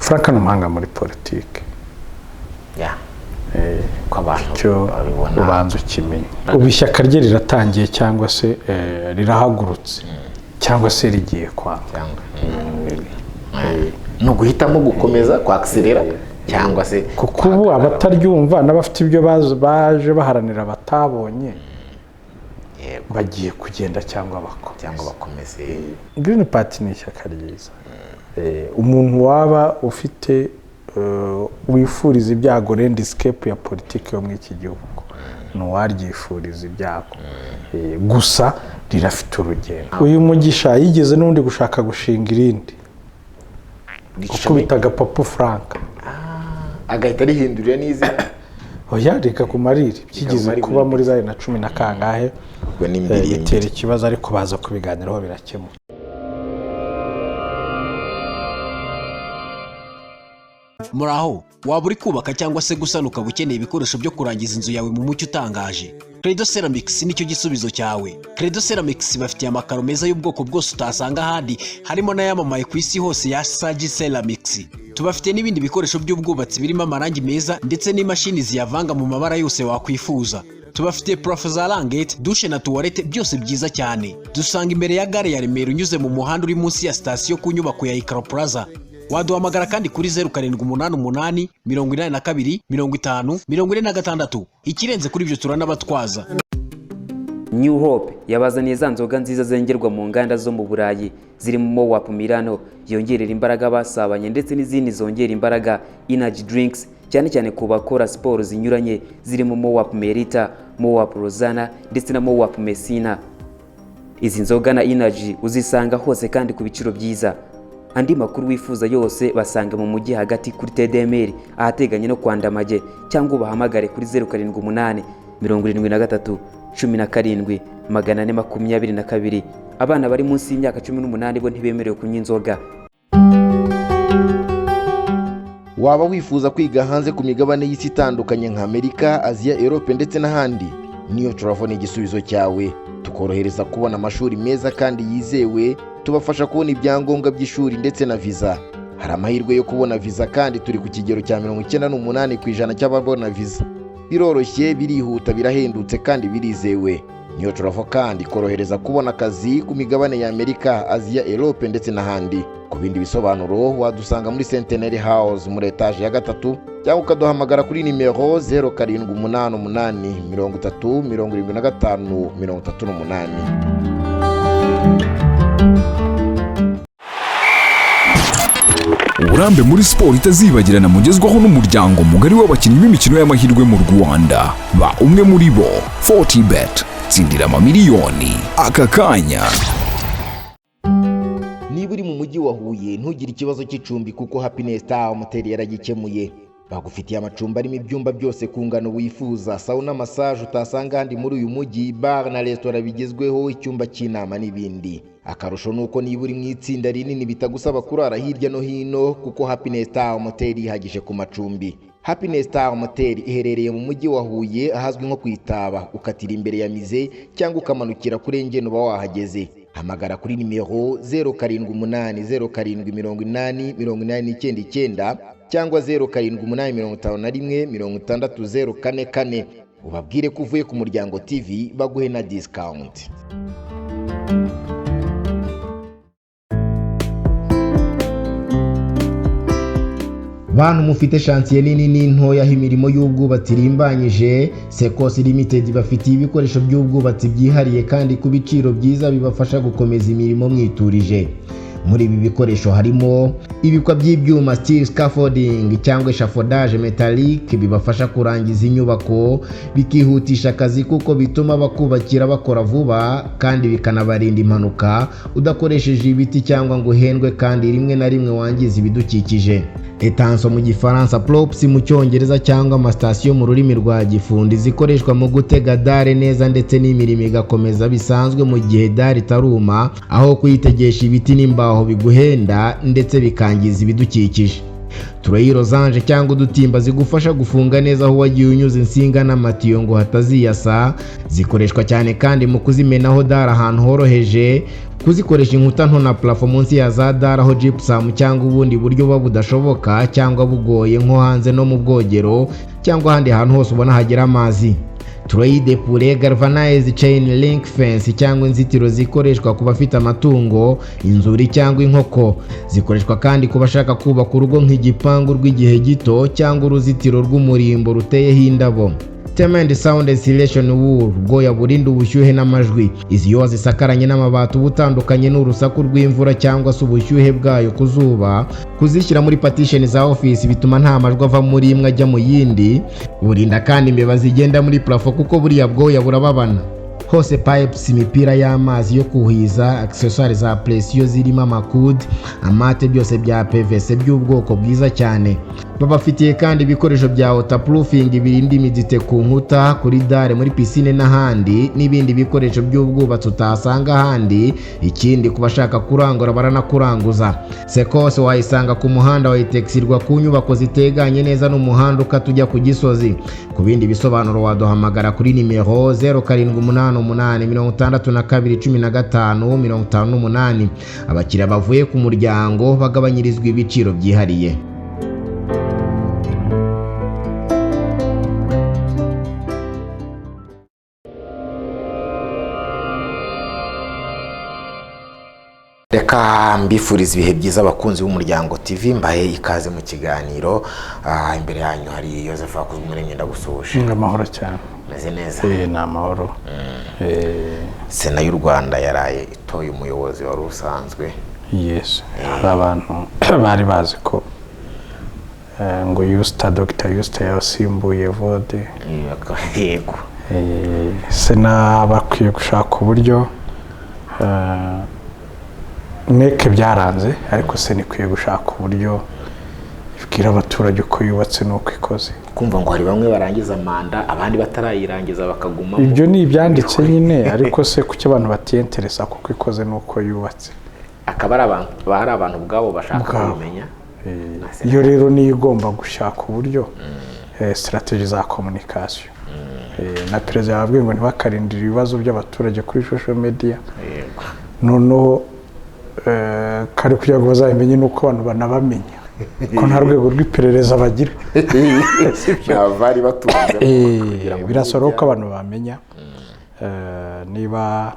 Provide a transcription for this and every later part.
Frank ni umuhanga muri politiki cyo ubanza ukimenya ubu ishyaka rye riratangiye cyangwa se rirahagurutse cyangwa se rigiye kwanga no guhitamo gukomeza kwakserera cyangwa se kuko ubu abataryumva n'abafite ibyo baje baharanira batabonye bagiye kugenda cyangwa bakomeze. Green Party ni ishyaka ryiza. Umuntu waba ufite wifuriza ibyago landscape ya politiki yo muri iki gihugu n'uwaryifuriza ibyago gusa rirafite urugendo. Uyu Mugisha yigeze n'undi gushaka gushinga irindi kuko bitaga Papa Frank agahita rihindurira n'izina oya reka kumarira byigeze kuba muri za 10 na kangahe bitera ikibazo ariko baza kubiganiraho birakemuka. Muraho waba uri kubaka cyangwa se gusanuka ukeneye ibikoresho byo kurangiza inzu yawe mu mucyo utangaje. Credo Ceramics nicyo gisubizo cyawe. Credo Ceramics bafitiye amakaro meza y'ubwoko bwose utasanga ahandi, harimo n'ayamamaye ku isi hose ya Sagi Ceramics. Tubafite n'ibindi bikoresho by'ubwubatsi birimo amarangi meza ndetse n'imashini ziyavanga mu mabara yose wakwifuza. Tubafite plafo za rangete, douche na toilette byose byiza cyane. Dusanga imbere ya gare ya Remera unyuze mu muhanda uri munsi ya station ku nyubako ya Icaro Plaza. Waduhamagara kandi kuri 0788 82 50 46. Ikirenze kuri ibyo turanabatwaza. New Hope yabazaniye za nzoga nziza zengerwa mu nganda zo mu Burayi zirimo Mowap Milano yongerera imbaraga basabanye ndetse n'izindi zongera imbaraga energy drinks cyane cyane ku bakora siporo zinyuranye zirimo Mowap Merita, Mowap Rosana ndetse na Mowap Messina. Izi nzoga na energy uzisanga hose kandi ku biciro byiza. Andi makuru wifuza yose basanga mu mujyi hagati kuri TDMR ahateganye no Kwandamage cyangwa ubahamagare kuri 078 73 17 422. Abana bari munsi y'imyaka 18 bo ntibemerewe kunywa inzoga. Waba wifuza kwiga hanze ku migabane y'isi itandukanye nka Amerika, Asia, Europe ndetse n'ahandi? Niyo Travel igisubizo cyawe. Tukorohereza kubona amashuri meza kandi yizewe, tubafasha kubona ibyangombwa by'ishuri ndetse na visa. Hari amahirwe yo kubona visa kandi turi ku kigero cya 98% cy'ababona visa. Biroroshye, birihuta, birahendutse kandi birizewe. Niyo Travel kandi korohereza kubona akazi ku migabane ya Amerika, Asia, Europe ndetse n'ahandi. Ku bindi bisobanuro wadusanga muri Centenary House muri etage ya 3 cyangwa ukaduhamagara kuri nimero 0788 30 75 Uburambe muri siporo itazibagirana mugezwaho n'umuryango mugari w'abakinnyi b'imikino y'amahirwe mu Rwanda. Ba umwe muri bo 40bet tsindira amamiliyoni aka kanya. Niba uri mu mujyi wa Huye ntugire ikibazo cy'icumbi kuko Happiness Star Hotel yaragikemuye. Bagufitiye amacumbi arimo ibyumba byose ku ngano wifuza, sauna, massage utasanga handi muri uyu mujyi, bar na restaurant bigezweho, icyumba cy'inama n'ibindi. Akarusho nuko niba uri mu itsinda rinini bitagusaba kurara hirya no hino kuko Happiness Star Hotel ihagije ku macumbi. Happiness Star Hotel iherereye mu mujyi wa Huye ahazwi nko kwitaba, ukatira imbere ya mize cyangwa ukamanukira kuri Engene uba wahageze. Hamagara kuri nimero 0788 cyangwa 0788516044 ubabwire ko uvuye ku Muryango TV baguhe na discount. Bantu mufite chantier nini n'intoya imirimo y'ubwubatsi rimbanyije, Secos Limited bafitiye ibikoresho by'ubwubatsi byihariye kandi ku biciro byiza bibafasha gukomeza imirimo mwiturije. Muri ibi bikoresho harimo ibikwa by'ibyuma steel scaffolding cyangwa echafodage metallic bibafasha kurangiza inyubako bikihutisha akazi kuko bituma bakubakira bakora vuba kandi bikanabarinda impanuka udakoresheje ibiti cyangwa ngo hendwe kandi rimwe na rimwe wangiza ibidukikije. Etanso mu Gifaransa, props mu Cyongereza cyangwa amastation mu rurimi rwa Gifundi zikoreshwa mu gutega dare neza ndetse n'imirimo igakomeza bisanzwe mu gihe dare itaruma, aho kuyitegesha ibiti n'imbaho biguhenda ndetse bikangiza ibidukikije. tureyi rozanje cyangwa udutimba zigufasha gufunga neza aho wagiye unyuza insinga n'amatiyo ngo hataziyasa, zikoreshwa cyane kandi mu kuzimenaho dara ahantu horoheje, kuzikoresha inkuta nto na plafo munsi ya za dara aho gypsum cyangwa ubundi buryo buba budashoboka cyangwa bugoye nko hanze no mu bwogero cyangwa ahandi hantu hose ubona hagera amazi. Tureyi de pure galvanized chain link fence cyangwa inzitiro zikoreshwa ku bafite amatungo, inzuri cyangwa inkoko, zikoreshwa kandi ku bashaka kubaka urugo nk'igipangu rw'igihe gito cyangwa uruzitiro rw'umurimbo ruteyeho indabo. Cement sound insulation wool, ubwoya burinda ubushyuhe n'amajwi. Izi yo zisakaranye n'amabati ubutandukanye n'urusaku rw'imvura cyangwa se ubushyuhe bwayo ku zuba, kuzishyira muri partition za office bituma nta majwi ava muri imwe ajya mu yindi, burinda kandi imbeba zigenda muri plafo kuko buriya bwoya burababana. Hose pipes, imipira y'amazi yo kuhiza, accessoires za presiyo zirimo amakude, amate, byose bya PVC by'ubwoko bwiza cyane. Babafitiye kandi ibikoresho bya waterproofing birinda imidite ku nkuta, kuri dare, muri piscine n'ahandi, n'ibindi bikoresho by'ubwubatsi utasanga ahandi. Ikindi ku bashaka kurangura baranakuranguza. Sekos wayisanga ku muhanda wayitexirwa ku nyubako ziteganye neza n'umuhanda ukatujya ku Gisozi. Ku bindi bisobanuro waduhamagara kuri nimero 0788621558. Abakiriya bavuye ku muryango bagabanyirizwa ibiciro byihariye. Reka mbifuriza ibihe byiza abakunzi b'Umuryango TV, mbaye ikaze mu kiganiro. Imbere yanyu hari Joseph Hakuzumuremyi, ndagusuje. Amahoro cyane. Meze neza? Ni amahoro. Sena y'u Rwanda yaraye itoye umuyobozi wari usanzwe. Yes. Abantu bari bazi ko ngo Dr. Yusta yasimbuye Evode. Yego. Sena bakwiye gushaka uburyo neke byaranze, ariko Sena ikwiye gushaka uburyo ibwira abaturage uko yubatse n'uko ikoze. Kumva ngo hari bamwe barangiza manda abandi batarayirangiza bakaguma. Ibyo ni ibyanditse nyine, ariko se kuki abantu batiyenteresa kuko ikoze n'uko yubatse? Akaba ari abantu ubwabo bashaka kumenya. Iyo rero niyo igomba gushaka uburyo strategy za communication. Na perezida yabwiye ngo ntibakarindire ibibazo by'abaturage kuri social media. Noneho kare kugira ngo bazabimenye nuko abantu banabamenya ko nta rwego rw'iperereza bagira. Bari batunze birasaba ko abantu bamenya. Niba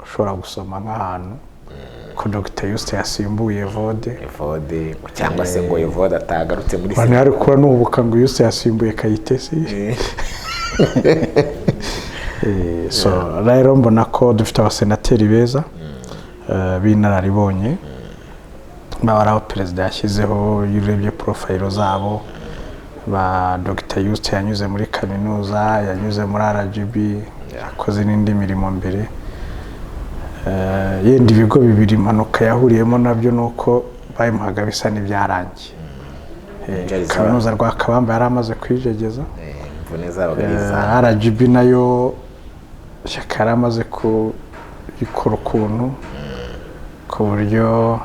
ushobora gusoma nk'ahantu ko Dr. Yusta yasimbuye Evode cyangwa se ngo Evode atagarutse muri Sena. Bari kuba n'ubuka ngo Yusta yasimbuye Kayitesi. So rero mbona ko dufite abasenateri beza b'inararibonye, baraho perezida yashyizeho. Urebye profile zabo, ba Dr. Yusta yanyuze muri kaminuza, yanyuze muri RGB, yakoze n'indi mirimo mbere. Yenda ibigo bibiri impanuka yahuriyemo nabyo nuko bayimuhaga bisa n'ibyarangiye. Kaminuza Rwakabamba yari amaze kwijegeza. RGB nayo shyaka yari amaze kuyikora ukuntu ku buryo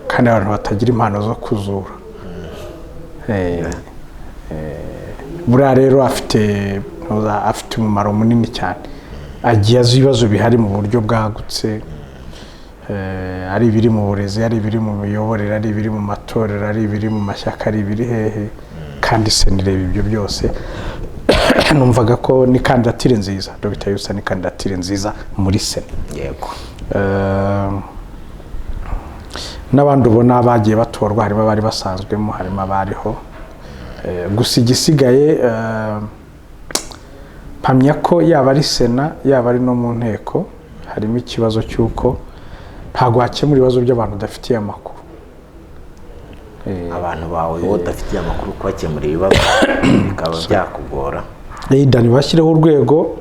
kandi abantu batagira impano zo kuzura. Buriya rero afite umumaro munini cyane. Agiye azi ibibazo bihari mu buryo bwagutse, ari ibiri mu burezi, ari ibiri mu miyoborere, ari ibiri mu matorero, ari ibiri mu mashyaka, ari ibiri hehe, kandi Sena ireba ibyo byose. Numvaga ko ni kandidatire nziza. Dr. Yusta ni kandidatire nziza muri Sena. Yego. N'abandi ubona bagiye batorwa, harimo abari basanzwemo, harimo abariho. Gusa igisigaye mpamya ko yaba ari Sena yaba ari no mu nteko harimo ikibazo cy'uko ntabwo hakemura ibibazo by'abantu udafitiye amakuru. Abantu bawe udafitiye amakuru kubakemura ibibazo bikaba byakugora. Dani bashyireho urwego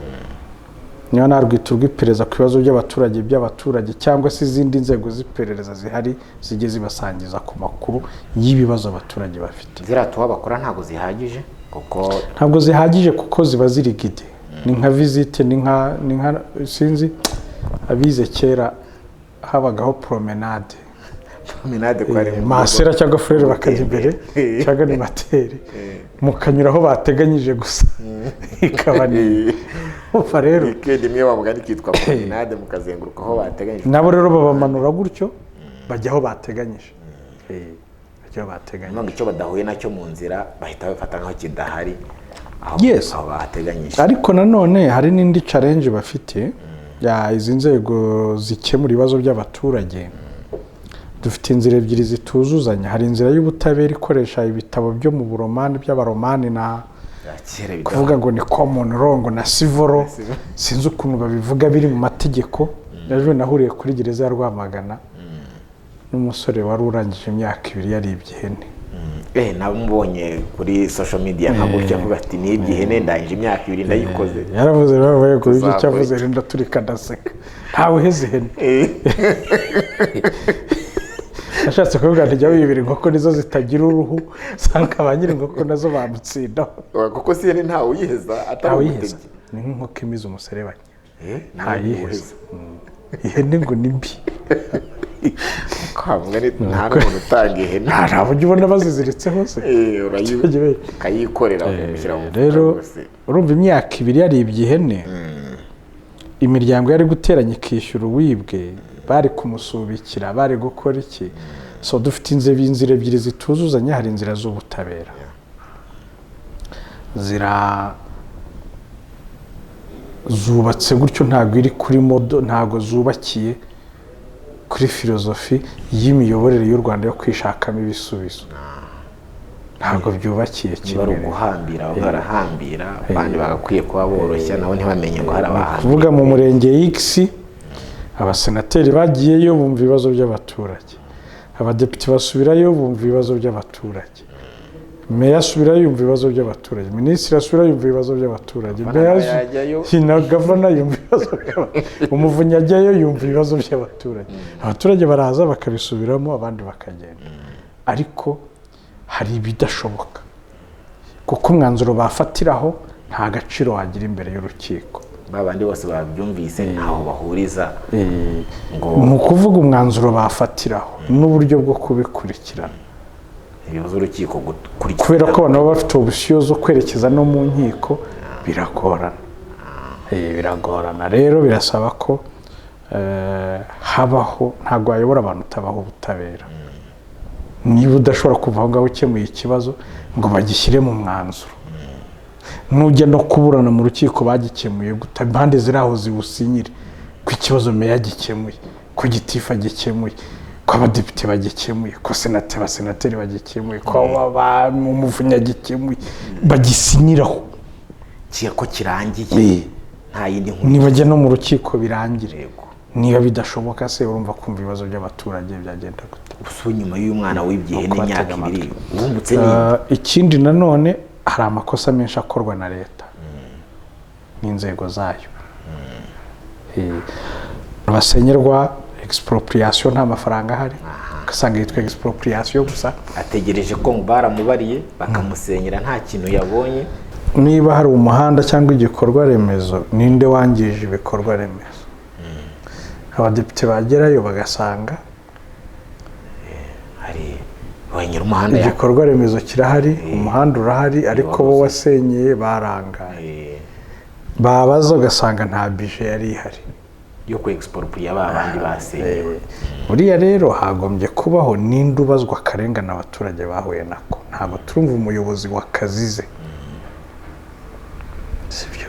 niyo narwita urw'iperereza ku bibazo by'abaturage cyangwa se izindi nzego z'iperereza zihari zijye zibasangiza ku makuru y'ibibazo abaturage bafite. Ziriya tuba bakora ntabwo zihagije kuko ziba ziri gide. Ni nka visite, ni nka sinzi abize kera habagaho promenade. promenade kwa rimwe masera cyangwa frere bakajya imbere cyangwa ni materi mukanyura aho bateganyije gusa ikaba ni ufa rero weekend imwe bavuga kitwa promenade mukazenguruka aho bateganyije nabo rero babamanura gutyo bajya aho bateganyije bajya bateganyije none icyo badahuye nacyo mu nzira bahita bafata nkaho kidahari aho bateganyije ariko nanone hari n'indi challenge bafite ya izi nzego zikemura ibibazo by'abaturage dufite inzira ebyiri zituzuzanya hari inzira y'ubutabera ikoresha ibitabo byo mu buromani by'abaromani na kuvuga ngo ni common law ngo na civil law sinzi ukuntu babivuga biri mu mategeko ejo nahuriye kuri gereza ya Rwamagana n'umusore wari urangije imyaka 2 yaribye ihene nabonye kuri social media nkagutya avuga ati nibye ihene ndangije imyaka 2 ndayikoze yaravuze bavuye ko ibyo cyavuze renda turika ndaseka ntawe heze ihene ashatse kuvuga ati jya wibira inkoko nizo zitagira uruhu sanka abanyiri inkoko nazo bamutsinda kuko si ihene ntawe uyiheza atawuyiheza ni nk'inkoko imize umuserebanya ntayiheza ihene ngo ni mbi kwavuga ni nta muntu utanga ihene nta buryo ubona baziziritse hose kayikorera rero urumva imyaka 2 yaribye ihene imiryango yari guteranya ikishyura uwibwe bari kumusubikira bari gukora iki so dufite inzira ebyiri zituzuzanya hari inzira z'ubutabera zubatse gutyo ntago iri kuri modo ntago zubakiye kuri filozofi y'imiyoborere y'u Rwanda yo kwishakamo ibisubizo ntago byubakiye kimwe bari guhambira barahambira bandi bagakwiye kuba boroshya nabo ntibamenye ngo hari abantu kuvuga mu murenge X abasenateri bagiyeyo bumva ibibazo by'abaturage abadepite basubirayo bumva ibibazo by'abaturage meya asubirayo yumva ibibazo by'abaturage minisitiri asubirayo yumva ibibazo by'abaturage meya gavana yumva ibibazo by'abaturage umuvunyi ajyayo yumva ibibazo by'abaturage abaturage baraza bakabisubiramo abandi bakagenda ariko hari ibidashoboka kuko umwanzuro bafatiraho nta gaciro wagira imbere y'urukiko babandi bose babyumvise ntaho bahuriza ni ukuvuga umwanzuro bafatiraho n'uburyo bwo kubikurikirana ibibazo urukiko kubera ko abantu baba bafite ubushyo zo kwerekeza no mu nkiko biragorana rero birasaba ko habaho ntabwo wayobora abantu utabaho ubutabera niba udashobora kuva aho ngaho ukemuye ikibazo ngo bagishyire mu mwanzuro nujya no kuburana mu rukiko bagikemuye guta impande ziri aho zibusinyire ko ikibazo meya gikemuye ko gitifa gikemuye ko abadepite bagikemuye ko abasenateri bagikemuye ko umuvunyi gikemuye bagisinyiraho ko kirangiye nta yindi nkuru nibajya no mu rukiko birangire niba bidashoboka se urumva kumva ibibazo by'abaturage byagenda gute ubu nyuma y'umwana wibye ihene imyaka 2 wungutse ikindi nanone hari amakosa menshi akorwa na leta n'inzego zayo basenyerwa expropriation nta mafaranga ahari ugasanga yitwa expropriation gusa ategereje ko baramubariye bakamusenyera nta kintu yabonye niba hari umuhanda cyangwa igikorwa remezo ninde wangije ibikorwa remezo abadepite bagerayo bagasanga hari wanyira umuhanda igikorwa remezo kirahari umuhanda urahari ariko bo wasenyeye barangaye babaza ugasanga nta budget yari ihari yo ku expropriate abandi basenyewe buriya rero hagombye kubaho ninde ubazwa akarengana abaturage bahuye nako ntabwo turumva umuyobozi wakazize sibyo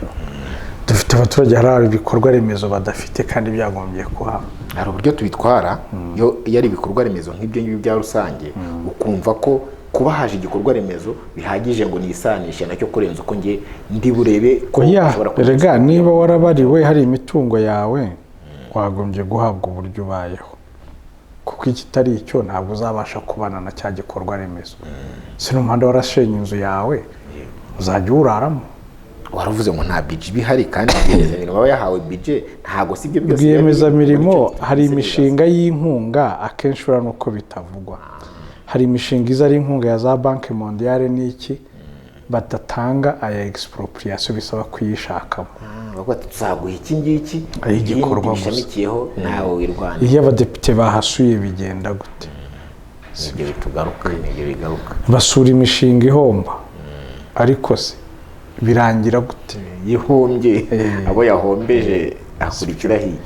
dufite abaturage hari ibikorwa remezo badafite kandi byagombye kuhaba hari uburyo tubitwara yo yari ibikorwa remezo nk'ibyo ngibyo bya rusange ukumva ko kuba haje igikorwa remezo bihagije ngo nisanishe nacyo kurenza uko nge ndi burebe ko ushobora kurega niba warabariwe hari imitungo yawe wagombye guhabwa uburyo ubayeho kuko ikitari icyo ntabwo uzabasha kubana na cya gikorwa remezo si n'umuhanda warashenye inzu yawe uzajya uraramo waravuze ngo nta budget bihari kandi rwiyemezamirimo baba yahawe budget ntago sibyo byose rwiyemezamirimo hari imishinga y'inkunga akenshi ura nuko bitavugwa hari imishinga iza ari inkunga ya za banki mondiale n'iki batatanga aya expropriation bisaba kuyishakamo bagwate tuzaguha iki ngiki igikorwa gushamikiyeho nawe w'Irwanda iyo abadepite bahasuye bigenda gute ibyo bitugaruka ibyo bigaruka basura imishinga ihomba ariko se birangira gute yihombye abo yahombeje akurikira hirya.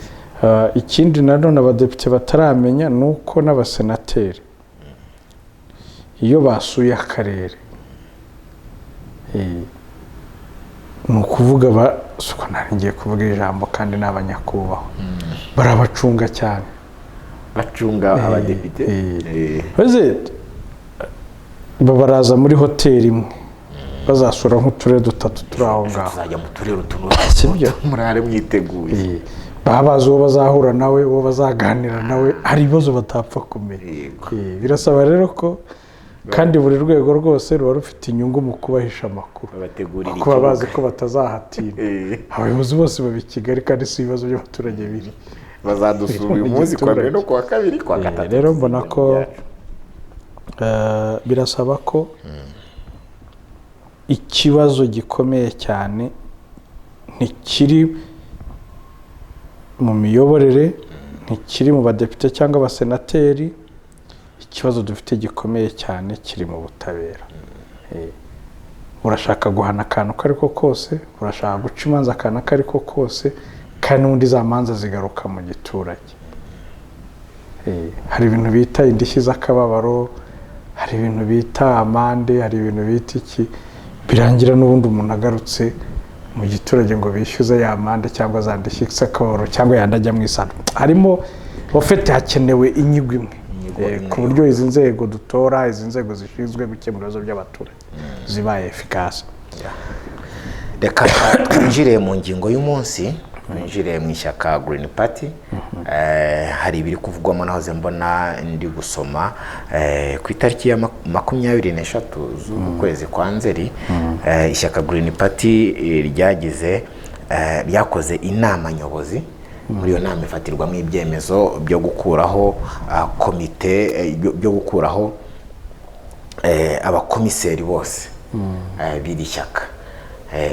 Ikindi nanone abadepite bataramenya ni uko n'abasenateri iyo basuye akarere ni ukuvuga suko ngiye kuvuga ijambo kandi ni abanyakubahwa barabacunga cyane, bacunga abadepite baraza muri hoteli imwe bazasura nk'uturere dutatu turi aho ngaho, bazajya mu turere utuntu murare mwiteguye, baba bazi uwo bazahura nawe, uwo bazaganira nawe, hari ibibazo batapfa kumenya. Birasaba rero ko kandi buri rwego rwose ruba rufite inyungu mu kubahisha amakuru kuko baba bazi ko batazahatinda. Abayobozi bose baba i Kigali kandi si ibibazo by'abaturage biri, bazadusura uyu munsi kwa mbere no kuwa kabiri kwa gatatu. Rero mbona ko birasaba ko ikibazo gikomeye cyane ntikiri mu miyoborere, ntikiri mu badepite cyangwa abasenateri. Ikibazo dufite gikomeye cyane kiri mu butabera. Urashaka guhana akantu ko ariko kose, urashaka guca imanza akantu ko ariko kose, kandi n'ubundi za manza zigaruka mu giturage. Hari ibintu bita indishyi z'akababaro, hari ibintu bita amande, hari ibintu bita iki, birangira n'ubundi umuntu agarutse mu giturage ngo bishyuze ya amande cyangwa za ndishyi z'akababaro cyangwa yandajya mu isano. Harimo ofete hakenewe inyigo imwe ku buryo izi nzego dutora, izi nzego zishinzwe gukemura ibibazo by'abaturage zibaye efikasi. Reka twinjire mu ngingo y'umunsi, twinjire mu ishyaka Green Party. Hari ibiri kuvugwamo nahoze mbona ndi gusoma ku itariki ya 23 z'ukwezi kwa Nzeri, ishyaka Green Party ryakoze inama nyobozi. Muri iyo nama ifatirwamo ibyemezo byo gukuraho komite, byo gukuraho abakomiseri bose b'iri shyaka,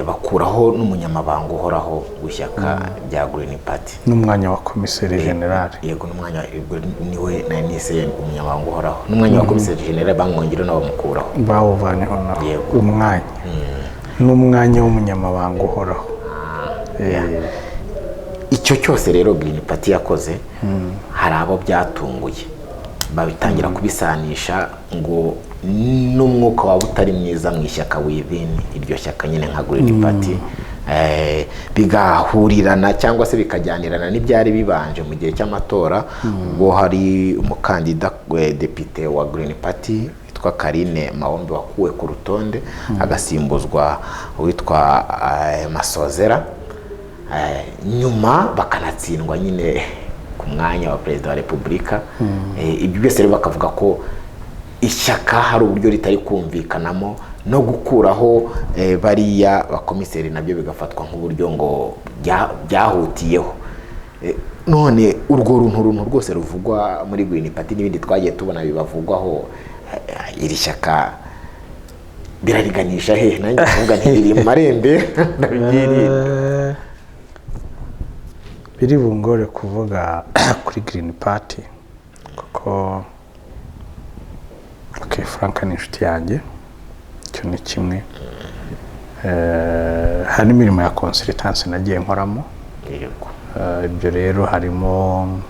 bakuraho n'umunyamabanga uhoraho w'ishyaka rya Green Party n'umwanya wa komiseri general. Yego, n'umwanya niwe nise umunyamabanga uhoraho, n'umwanya wa komiseri general bamwongera nabo mukuraho, bawuvanyeho naho umwanya n'umwanya w'umunyamabanga uhoraho. Icyo cyose rero Green Party yakoze, hari abo byatunguye, babitangira kubisanisha ngo n'umwuka waba utari mwiza mu ishyaka within iryo shyaka nyine nka Green Party, bigahurirana cyangwa se bikajyanirana n'ibyari bibanje mu gihe cy'amatora, ubwo hari umukandida depite wa Green Party witwa Karine Mahombe wakuwe ku rutonde, agasimbuzwa witwa Masozera, nyuma bakanatsindwa nyine ku mwanya wa perezida wa repubulika. Ibyo byose rero bakavuga ko ishyaka hari uburyo ritari kumvikanamo, no gukuraho bariya bakomiseri nabyo bigafatwa nk'uburyo ngo byahutiyeho. None urwo runtu rwose ruvugwa muri Green Party n'ibindi twagiye tubona bibavugwaho, iri shyaka birariganisha he? Nanjye kuvuga ntibiri mu marembe ndabigirinda. Biri bungore kuvuga kuri Green Party kuko Frank ni inshuti yanjye, icyo ni kimwe. Hari imirimo ya consultance nagiye nkoramo, ibyo rero harimo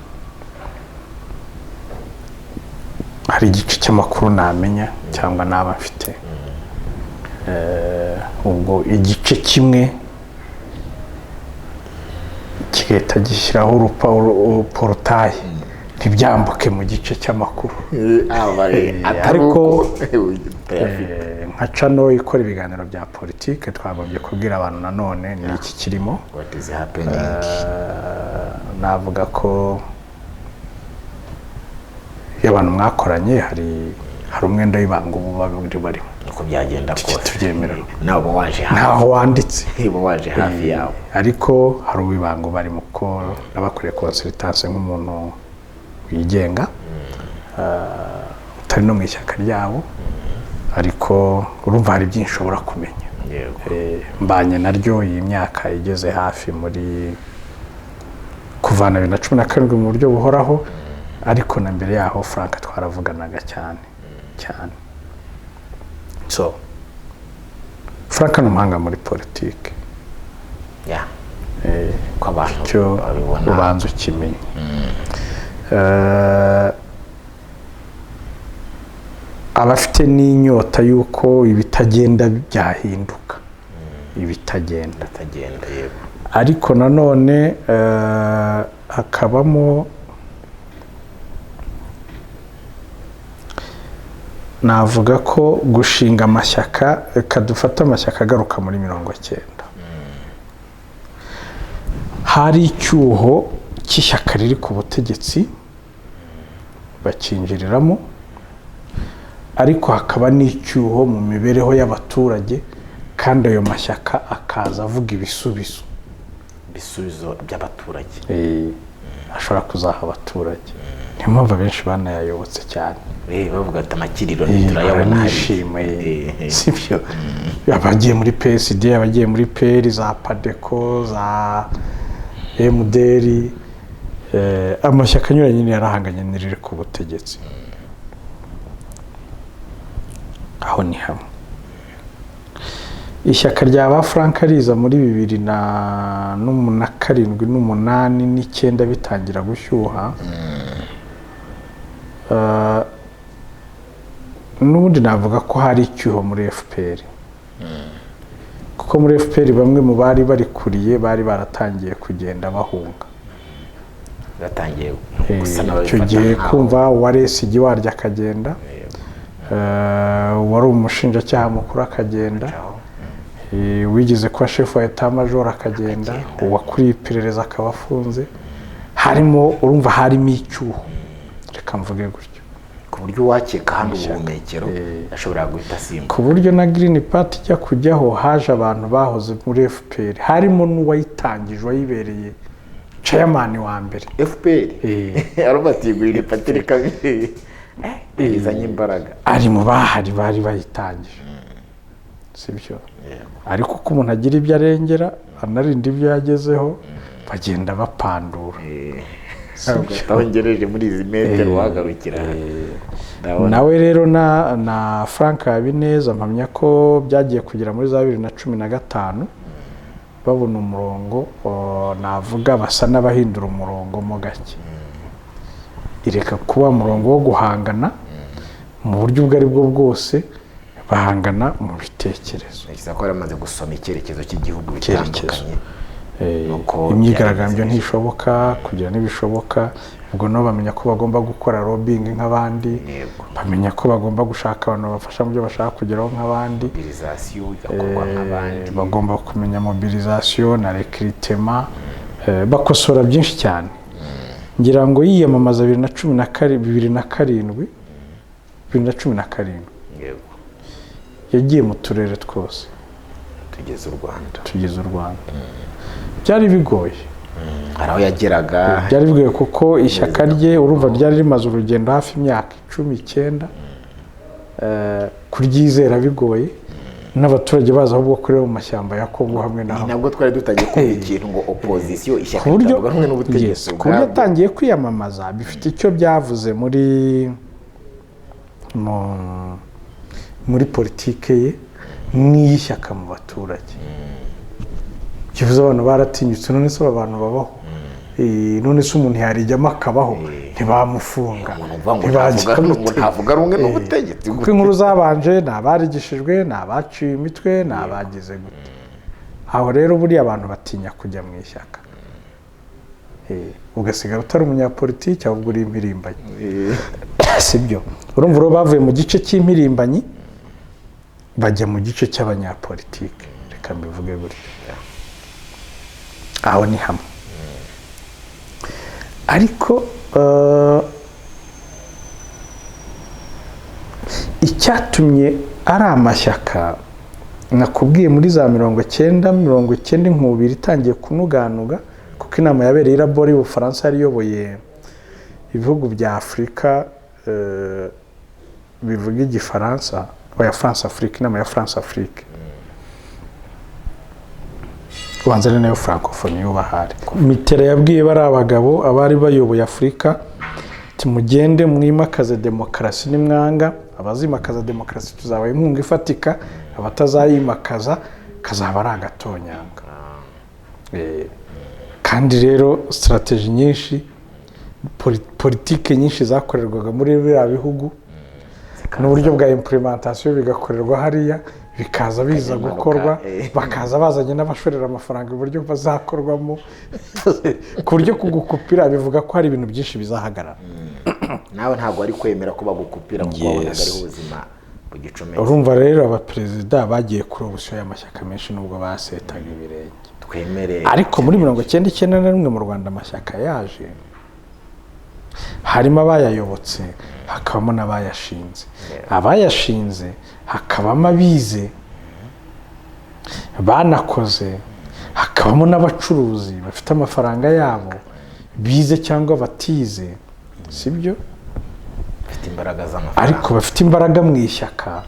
hari igice cy'amakuru namenya cyangwa naba mfite, ubwo igice kimwe kigahita gishyiraho uruporotayi ntibyambuke mu gice cy'amakuru. Ariko nka cano ikora ibiganiro bya politike twagombye kubwira abantu nanone ni iki kirimo. Navuga ko iyo abantu mwakoranye hari umwenda w'ibanga ubu babiri barimo, uko byagenda kose tubyemera, nabo waje hafi, ntaho wanditse, bo waje hafi yawe, ariko hari uw'ibanga barimo ko nabakoreye consultance nk'umuntu wigenga, utari no mu ishyaka ryabo, ariko urumva hari byinshi ushobora kumenya. Mbanye naryo iyi myaka igeze hafi muri kuvana 2017 mu buryo buhoraho, ariko na mbere yaho Frank twaravuganaga cyane cyane. So Frank ni umuhanga muri politiki, ko abantu cyo babibona ubanza ukimenya. Abafite n'inyota y'uko ibitagenda byahinduka, ibitagenda yego, ariko nanone hakabamo navuga ko gushinga amashyaka, kadufata amashyaka agaruka muri 90, hari icyuho cy'ishyaka riri ku butegetsi bakinjiriramo, ariko hakaba n'icyuho mu mibereho y'abaturage, kandi ayo mashyaka akaza avuga ibisubizo by'abaturage, ashobora kuzaha abaturage. Niyo mpamvu abenshi banayayobotse cyane, bavuga ati amakiriro turayabona nishimiye, sibyo? Abagiye muri PSD, abagiye muri PL, za PADECO, za MDR, amashyaka anyuranye yarahanganye n'iriri ku butegetsi. Aho ni hamwe. Ishyaka rya ba Frank riza muri 2007, 2008, 2009 bitangira gushyuha. N'ubundi navuga ko hari icyuho muri FPR, kuko muri FPR bamwe mu bari barikuriye bari baratangiye kugenda bahunga, batangiye gusa icyo gihe kumva waresi warya akagenda, wari umushinjacyaha mukuru akagenda, wigeze kuba chef wa etat major akagenda, uwakuriye iperereza akaba afunze. Harimo, urumva harimo icyuho, reka mvuge gutyo, ku buryo wakeka hano ubuhumekero ashobora guhita asimbuka, ku buryo na Green Party ijya kujyaho haje abantu bahoze muri FPR, harimo n'uwayitangije wayibereye chairman wa mbere FPR, arubati Green Party rekabi izanye imbaraga, ari mu bahari bari bayitangije, sibyo? Ariko uko umuntu agira ibyo arengera anarinda ibyo yagezeho, bagenda bapandura. Atongereje muri izi metero wagarukira. Nawe rero na Frank Habineza mpamya ko byagiye kugera muri za 2015 babona umurongo, navuga basa n'abahindura umurongo mo gake, ireka kuba umurongo wo guhangana mu buryo ubwo ari bwo bwose, bahangana mu bitekerezo. Nkiza ko yaramaze gusoma icyerekezo cy'igihugu bitandukanye, imyigaragambyo ntishoboka, kugira n'ibishoboka, ubwo no bamenya ko bagomba gukora lobbying nk'abandi, bamenya ko bagomba gushaka abantu bafasha mu byo bashaka kugeraho nk'abandi, bagomba kumenya mobilisation na recruitment, bakosora byinshi cyane. Ngira ngo yiyamamaza 2017 yagiye mu turere twose tugeze u Rwanda. Byari bigoye, hari aho yageraga, byari bigoye kuko ishyaka rye urumva ryari rimaze urugendo hafi imyaka 19, kuryizera bigoye, n'abaturage baza ahubwo kureba mu mashyamba ya Kongo hamwe na hamwe. Nabwo twari dutangiye kumva ikintu ngo opposition ishyaka ritavuga rumwe n'ubutegetsi, ku buryo yatangiye kwiyamamaza bifite icyo byavuze muri politike ye n'iy'ishyaka mu baturage. Kivuze abantu baratinyutse, none se abantu babaho, none se umuntu yarijyamo akabaho, ntibamufunga, ntavuga rumwe n'ubutegetsi, kuko inkuru zabanje ni abarigishijwe, ni abaciye imitwe, ni abagize gute. Aho rero buriya abantu batinya kujya mu ishyaka, ugasigara utari umunyapolitiki ahubwo uri impirimbanyi, sibyo? Urumva rero bavuye mu gice cy'impirimbanyi bajya mu gice cy'abanyapolitiki, reka mbivuge gutyo. Aho ni hamwe. Ariko icyatumye ari amashyaka nakubwiye muri za 1990 inkubiri itangiye kunuganuga, kuko inama yabereye i Labori y'Ubufaransa yari iyoboye ibihugu bya Afurika bivuga igifaransa, ya France Afrique, inama ya France Afrique, ubanza ari nayo francophonie y'ubahari. Mitterrand yabwiye bari abagabo abari bayoboye Afurika mugende mwimakaze demokarasi nimwanga, abazimakaza demokarasi tuzabaha inkunga ifatika, abatazayimakaza kazaba ari agatonyanga. Kandi rero strategy nyinshi, politike nyinshi zakorerwaga muri biriya bihugu n'uburyo bwa implementation bigakorerwa hariya, bikaza biza gukorwa, bakaza bazanye n'abashorera amafaranga uburyo bazakorwamo, ku buryo kugukupira bivuga ko hari ibintu byinshi bizahagarara. Nawe ntabwo ari kwemera ko bagukupira kuko wabonaga ariho ubuzima bugicometse. Urumva rero abaperezida bagiye kuri ubushyo y'amashyaka menshi nubwo basetaga ibirenge. Twemere. Ariko muri 1991 mu Rwanda amashyaka yaje, harimo abayayobotse hakabamo n'abayashinze. Abayashinze hakabamo abize banakoze, hakabamo n'abacuruzi bafite amafaranga yabo bize cyangwa batize, sibyo? Bafite imbaraga z'amafaranga, ariko bafite imbaraga mu ishyaka,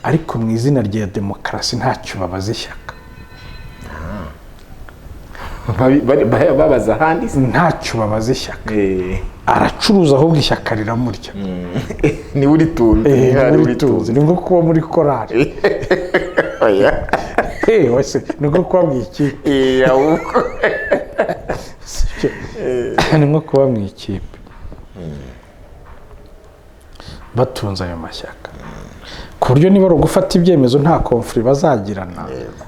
ariko mu izina rya demokarasi ntacyo babaza ishyaka. Babaza ahandi ntacyo babaza ishyaka. Aracuruza ahubwo ishyaka riramurya. Ni uri tunze. Ni nko kuba muri korari. Wese ni nko kuba mu ikipe. Ni nko kuba mu ikipe. Batunze ayo mashyaka ku buryo niba ari ugufata ibyemezo nta konfuri bazagirana,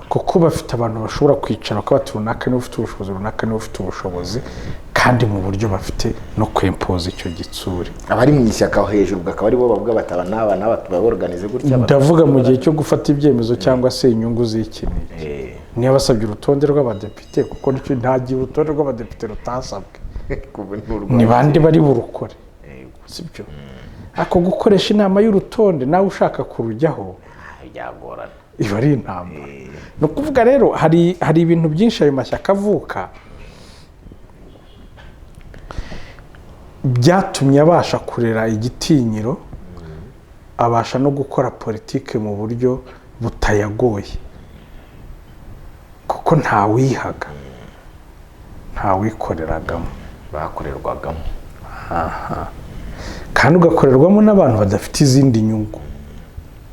kuko bafite abantu bashobora kwicara ko runaka niwe ufite ubushobozi, runaka niwe ufite ubushobozi, kandi mu buryo bafite no kwempoza icyo gitsuri. Abari mu ishyaka hejuru bakaba ari bo bavuga bataba n'aba tubaorganize gutya. Ndavuga mu gihe cyo gufata ibyemezo cyangwa se inyungu z'ikiniki. Niba basabye urutonde rw'abadepite, kuko nicyo ntagiye urutonde rw'abadepite rutasabwe, ni bande bari burukore, sibyo? Ako gukoresha inama y'urutonde nawe ushaka kurujyaho byagorana, iba ari intambara. No kuvuga rero hari ibintu byinshi ayo mashyaka avuka byatumye abasha kurera igitinyiro, abasha no gukora politike mu buryo butayagoye, kuko ntawihaga, ntawikoreragamo, bakorerwagamo. Kandi ugakorerwamo n'abantu badafite izindi nyungu,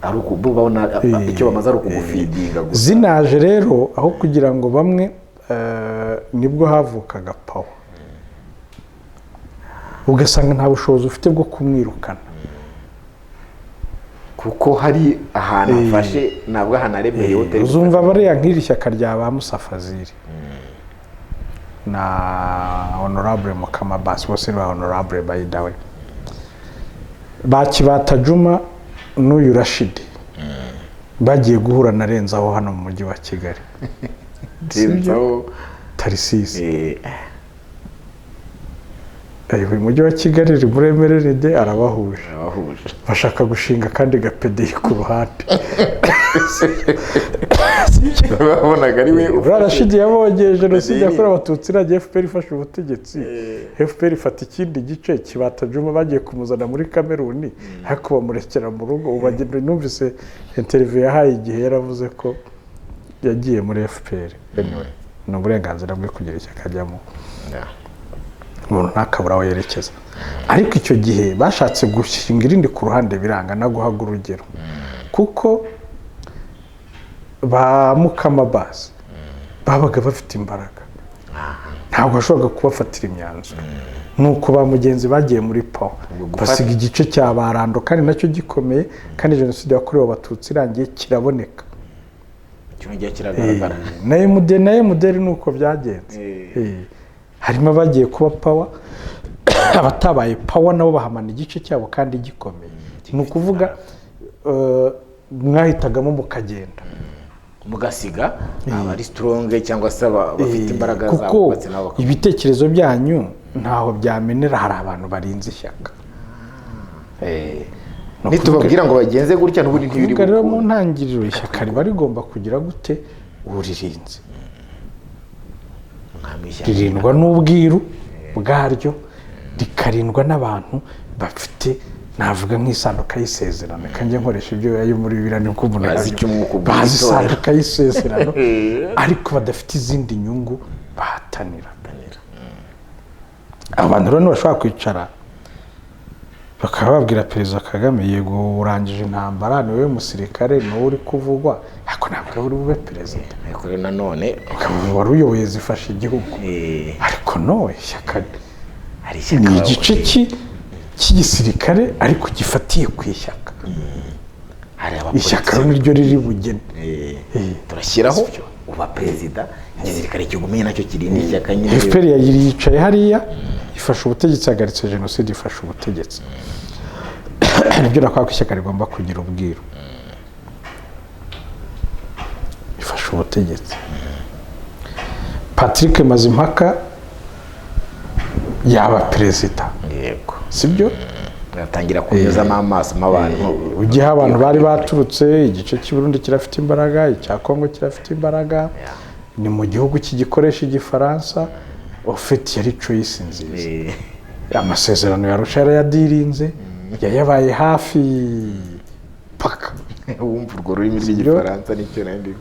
ari ukubona icyo bamaze ari ukugufidinga gusa. Zinaje rero aho kugira ngo bamwe, nibwo havukaga pawa, ugasanga nta bushobozi ufite bwo kumwirukana, kuko hari ahantu afashe nabwo hanaremeye hoteli. Uzumva bariya nk'iri shyaka rya ba Musa Fazili na Honorable Mukama Bass, bose ni Honorable by the way, ba Kibata Juma n'uyu Rashidi bagiye guhura na Renzaho hano mu mujyi wa Kigali. Renzaho Tarisisi mu mujyi wa Kigali ri muremererede arabahuje, bashaka gushinga kandi gapedeye ku ruhande. Babonaga ari we Rashidi yabonye jenoside yakorewe Abatutsi na FPR ifashe ubutegetsi, FPR ifata ikindi gice. Kibata Juma bagiye kumuzana muri Kameruni, ariko bamurekera mu rugo. Ubagenda numvise interview yahaye Igihe yaravuze ko yagiye muri FPR. Anyway, ni uburenganzira bwe kugira ishyaka ajyamo, umuntu ntakabura aho yerekeza. Ariko icyo gihe bashatse gushinga irindi ku ruhande biranga, no guhaga urugero, kuko ba Mukama Bass babaga bafite imbaraga, ntabwo bashobora kubafatira imyanzuro. Nuko ba Mugenzi bagiye muri pawa basiga igice cya Barando, kandi nacyo gikomeye, kandi jenoside yakorewe Abatutsi irangiye kiraboneka, cyongeye kiragaragara. Na MDR nuko byagenze. Harimo abagiye kuba pawa, abatabaye pawa nabo bahamana igice cyabo kandi gikomeye. Ni ukuvuga mwahitagamo mukagenda, mugasiga abari strong cyangwa se bafite imbaraga zabo, batse nabo ibitekerezo byanyu ntaho byamenera. Hari abantu barinze ishyaka, nitubabwira ngo bagenze gutya n'ubundi ntibiri gukora. Rero mu ntangiriro ishyaka riba rigomba kugira gute uririnze, ririndwa n'ubwiru bwaryo, rikarindwa n'abantu bafite, navuga nk'isanduka y'isezerano. Kanjye nkoresha ibyo yayo muri Bibiliya, ni uko umuntu bazi isanduka y'isezerano, ariko badafite izindi nyungu bahatanira. Abantu rero ntibashobora kwicara bakaba babwira perezida Kagame yego urangije intambara ni wowe musirikare ni wowe uri kuvugwa ariko ntabwo uri bube perezida ariko nanone wari uyoboye zifasha igihugu ariko no ishyaka hari ishyaka ni igice cy'igisirikare ariko gifatiye ku ishyaka ishyaka niryo riri bugene turashyiraho uba perezida igisirikare kigumye nacyo kirindi ishyaka nyine FPR yicaye hariya ifasha ubutegetsi yagaritse jenoside ifasha ubutegetsi nibyo nakwa ko ishyaka rigomba kugira ubwiru ifasha ubutegetsi Patrick Mazimpaka yaba perezida yego sibyo batangira kunyuzamo amaso abantu ugiye abantu bari baturutse igice cy'u Burundi kirafite imbaraga icya Kongo kirafite imbaraga ni mu gihugu kigikoresha igifaransa ufite yari choice nziza amasezerano ya Arusha yaradirinze yabaye hafi paka wumva urwo rurimi rw'igifaransa nicyo nandi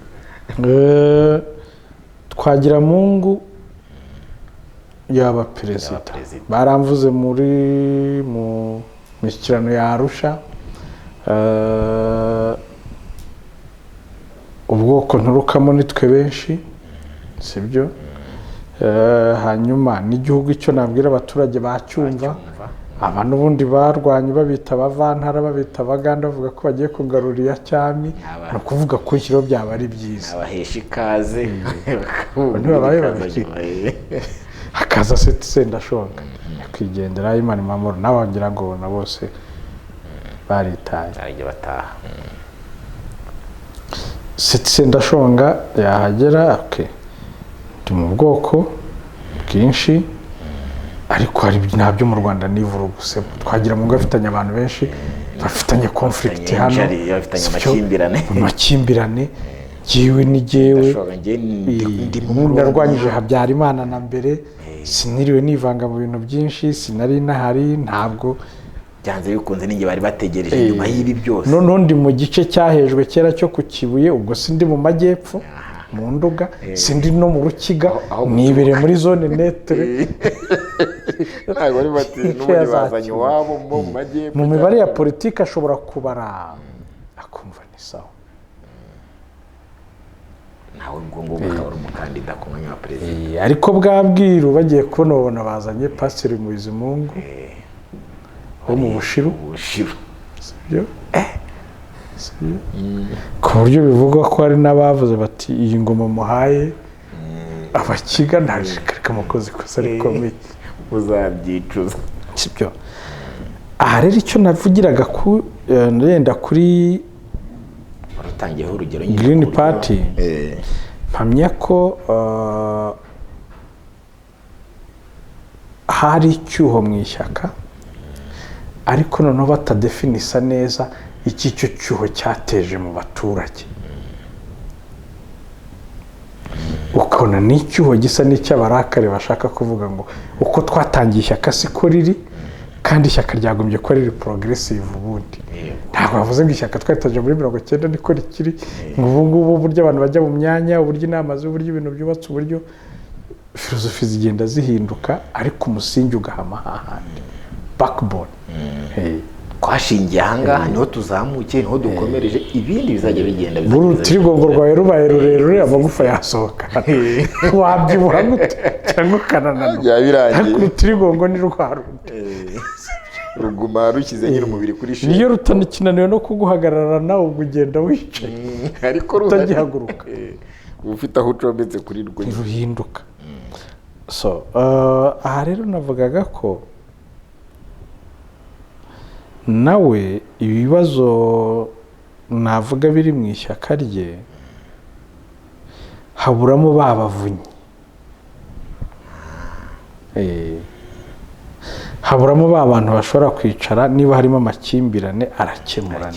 Twagiramungu yaba perezida baramvuze mu mishyikirano ya Arusha ubwoko nturukamo nitwe benshi sibyo hanyuma n'igihugu icyo nabwira abaturage bacyumva aba n'ubundi barwanye babita abavantara babita abaganda bavuga ko bagiye kugarura iya cyami no kuvuga ko ikiro byaba ari byiza abahesha ikaze ntibabaye babiki hakaza Sendashonga kwigendera Imana Mamoro n'abangira ngo na bose baritaye ajye bataha Sendashonga yahagera ndi mu bwoko bwinshi ariko hari nabyo mu Rwanda nivuruguse twagira mu ngafitanye abantu benshi bafitanye conflict hano bafitanye amakimbirane jiwe ni jewe narwanyije Habyarimana na mbere siniriwe nivanga mu bintu byinshi sinari nahari ntabwo byanze bikunze ninge bari bategereje nyuma y'ibi byose none ndi mu gice cyahejwe kera cyo ku Kibuye ubwo sindi mu majyepfo mu Nduga sindi no mu Rukiga nibere muri zone netre ntabwo ari bati n'ubundi bazanye wabo mu majyepfo mu mibare ya politiki ashobora kubara akumva ni sawa nawe ngo bakaba ari umukandida ku mwanya wa perezida ariko bwabwiru bagiye kubona bazanye Pastor Muizimungu wo mu Bushiru sibyo ku buryo bivugwa ko hari n'abavuze bati iyi ngoma muhaye abakiga ntajikarika mukozi kosa rikomeye uzabyicuza sibyo aha rero icyo navugiraga ku ndenda kuri rutangiyeho urugero Green Party mpamya ko hari icyuho mu ishyaka ariko noneho batadefinisa neza iki cyo cyuho cyateje mu baturage ukabona n'icyuho gisa n'icy'abarakare bashaka kuvuga ngo uko twatangiye ishyaka siko riri kandi ishyaka ryagombye ko riri progressive ubundi ntabwo bavuze ngo ishyaka twahitaje muri 90 niko rikiri ngo ubu ngubu uburyo abantu bajya mu myanya uburyo inama z'uburyo ibintu byubatse uburyo filozofi zigenda zihinduka ariko umusingi ugahama hahandi backbone twashingiye ahangaha niho tuzamukiye niho dukomereje ibindi bizajya bigenda urutirigongo rwawe rubaye rurerure amagufa yasohoka wabyibuha gute cyangwa ukanananura ariko urutirigongo ni rwa rundi ruguma rushyize nyiri umubiri kuri sheri niyo rutanikinaniwe no kuguhagarara nawe ubwo ugenda wicaye ariko utagihaguruka ufite aho ucombetse kuri rwo ruhinduka so aha rero navugaga ko nawe ibibazo navuga biri mu ishyaka rye haburamo babavunyi haburamo ba bantu bashobora kwicara niba harimo amakimbirane arakemurwa